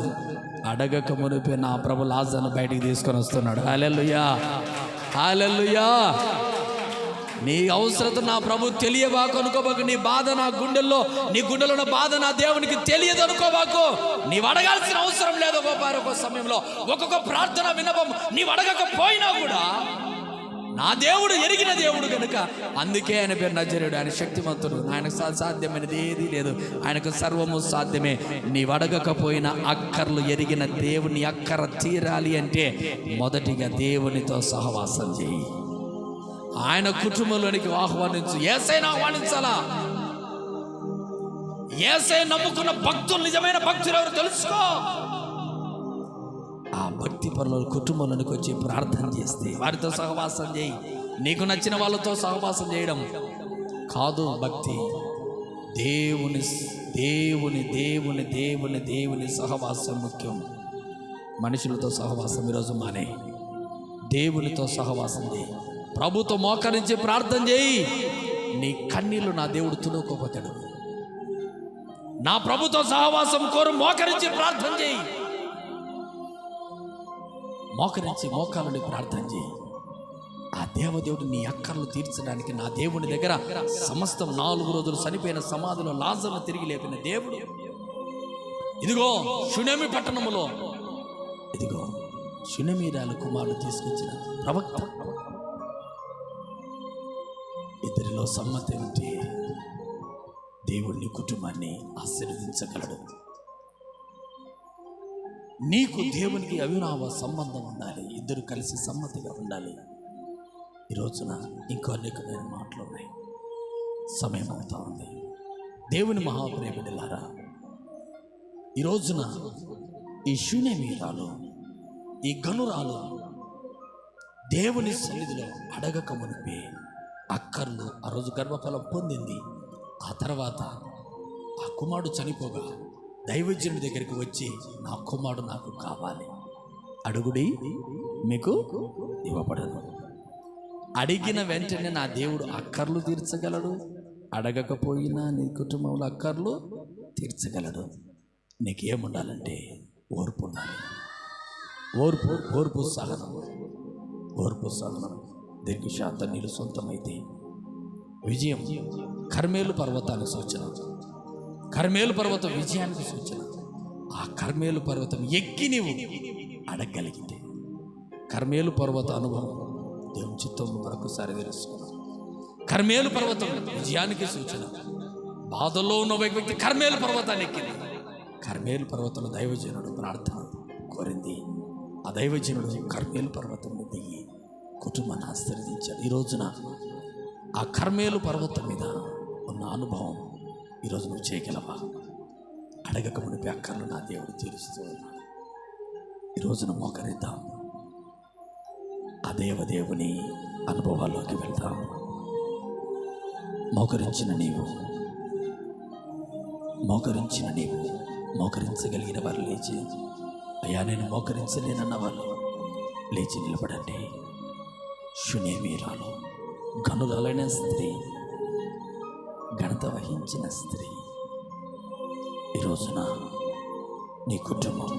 S1: అడగక మునిపే నా ప్రభు లాజరును బయటికి తీసుకొని వస్తున్నాడు. హల్లెలూయా, హల్లెలూయా. నీ అవసరత నా ప్రభు తెలియబాకు అనుకోబాకు. నీ బాధ నా గుండెల్లో, నీ గుండెలో ఉన్న బాధ నా దేవునికి తెలియదు అనుకోబాకు. నీవు అడగాల్సిన అవసరం లేదు. ఒక్కొక్క సమయంలో ఒక్కొక్క ప్రార్థన విన్నపం నీవు అడగకపోయినా కూడా నా దేవుడు ఎరిగిన దేవుడు కనుక అందుకే ఆయన పేరు నజరేయుడు. ఆయన శక్తిమంతుడు. ఆయనకు సాధ్యమైనది ఏదీ లేదు. ఆయనకు సర్వము సాధ్యమే. నీవు అడగకపోయినా అక్కర్లు ఎరిగిన దేవుని అక్కర తీరాలి అంటే మొదటిగా దేవునితో సహవాసం చేయి. ఆయన కుటుంబంలోనికి ఆహ్వానించు. యేసయ్యను ఆహ్వానించాలా? యేసయ్య నమ్ముకున్న భక్తులు, నిజమైన భక్తులు ఎవరు తెలుసుకో. ఆ భక్తి పరుల కుటుంబంలోనికి వచ్చి ప్రార్థన చేస్తే వారితో సహవాసం చేయి. నీకు నచ్చిన వాళ్ళతో సహవాసం చేయడం కాదు భక్తి. దేవుని దేవుని దేవుని దేవుని దేవుని సహవాసం ముఖ్యం. మనుషులతో సహవాసం ఈరోజు మానే. దేవునితో సహవాసం చేయి. ప్రభుతో మోకరించి ప్రార్థన చేయి. నీ కన్నీళ్ళు నా దేవుడు తుడుకోపోతాడు. నా ప్రభుతో సహవాసం కోరు మోకరించి ప్రార్థన చేయి. మోకరించి మోకాలని ప్రార్థన చేయి. ఆ దేవదేవుడు నీ అక్కర్లు తీర్చడానికి నా దేవుని దగ్గర సమస్తం 4 రోజులు చనిపోయిన సమాధిలో లాజరును తిరిగి లేపిన దేవుడు. ఇదిగో షునేమి పట్టణములో, ఇదిగో షునేమీరాలు కుమారుడు తీసుకొచ్చిన ప్రవక్త. ఇద్దరిలో సమ్మతి ఉంటే దేవుడిని కుటుంబాన్ని ఆశీర్వదించగలడు. నీకు దేవునికి అవినావ సంబంధం ఉండాలి. ఇద్దరు కలిసి సమ్మతిగా ఉండాలి. ఈ రోజున ఇంకో అనేకమైన మాటలు ఉన్నాయి. సమయం అవుతా ఉంది. దేవుని మహాప్రేమిలారా, ఈ రోజున ఈ షూనేమీరాలు, ఈ గనురాలు దేవుని సన్నిధిలో అడగక మునిపే అక్కర్లు, ఆ రోజు గర్భఫలం పొందింది. ఆ తర్వాత ఆ కుమారుడు చనిపోగా దైవజనుడి దగ్గరికి వచ్చి, నా కుమారుడు నాకు కావాలి, అడుగుడి మీకు ఇవ్వబడను. అడిగిన వెంటనే నా దేవుడు అక్కర్లు తీర్చగలడు. అడగకపోయినా నీ కుటుంబంలో అక్కర్లు తీర్చగలడు. నీకేముండాలంటే ఓర్పు ఉండాలి. ఓర్పు సహనం. ఓర్పు సహనం దీర్ఘశాంతం నీళ్ళు సొంతమైతే విజయం. కర్మేలు పర్వతానికి సూచన. కర్మేలు పర్వతం విజయానికి సూచన. ఆ కర్మేలు పర్వతం ఎక్కి నీవు అడగలిగితే, కర్మేలు పర్వత అనుభవం దేవుని చిత్తం మరొకసారి తెలుసుకున్నాం. కర్మేలు పర్వతం విజయానికి సూచన. బాధల్లో ఉన్న వ్యక్తి కర్మేలు పర్వతాన్ని ఎక్కింది. కర్మేలు పర్వతంలో దైవజనుడు ప్రార్థన కోరింది. ఆ దైవజనుడు కర్మేలు పర్వతం దిగి కుటుంబాన్ని ఆశీర్వదించాడు. ఈ రోజున ఆ కర్మేలు పర్వతం మీద ఉన్న అనుభవం ఈరోజు నువ్వు చేయగలవా? అడగక మునిపే అక్కర్లు నా దేవుడు తీరుస్తూ ఉన్నాడు. ఈ రోజున మోకరిద్దాం. ఆ దేవదేవుని అనుభవాల్లోకి వెళ్దాం. మోకరించిన నీవు మోకరించగలిగిన వారు లేచి, అయ్యా నేను మోకరించలేనన్న వాళ్ళు లేచి నిలబడండి. షూనేమీరాలు గనురాలైన స్త్రీ, ఘనత వహించిన స్త్రీ. ఈ రోజున నీ కుటుంబం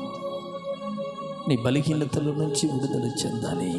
S1: నీ బలహీనతల నుంచి విడుదల చెందాలి.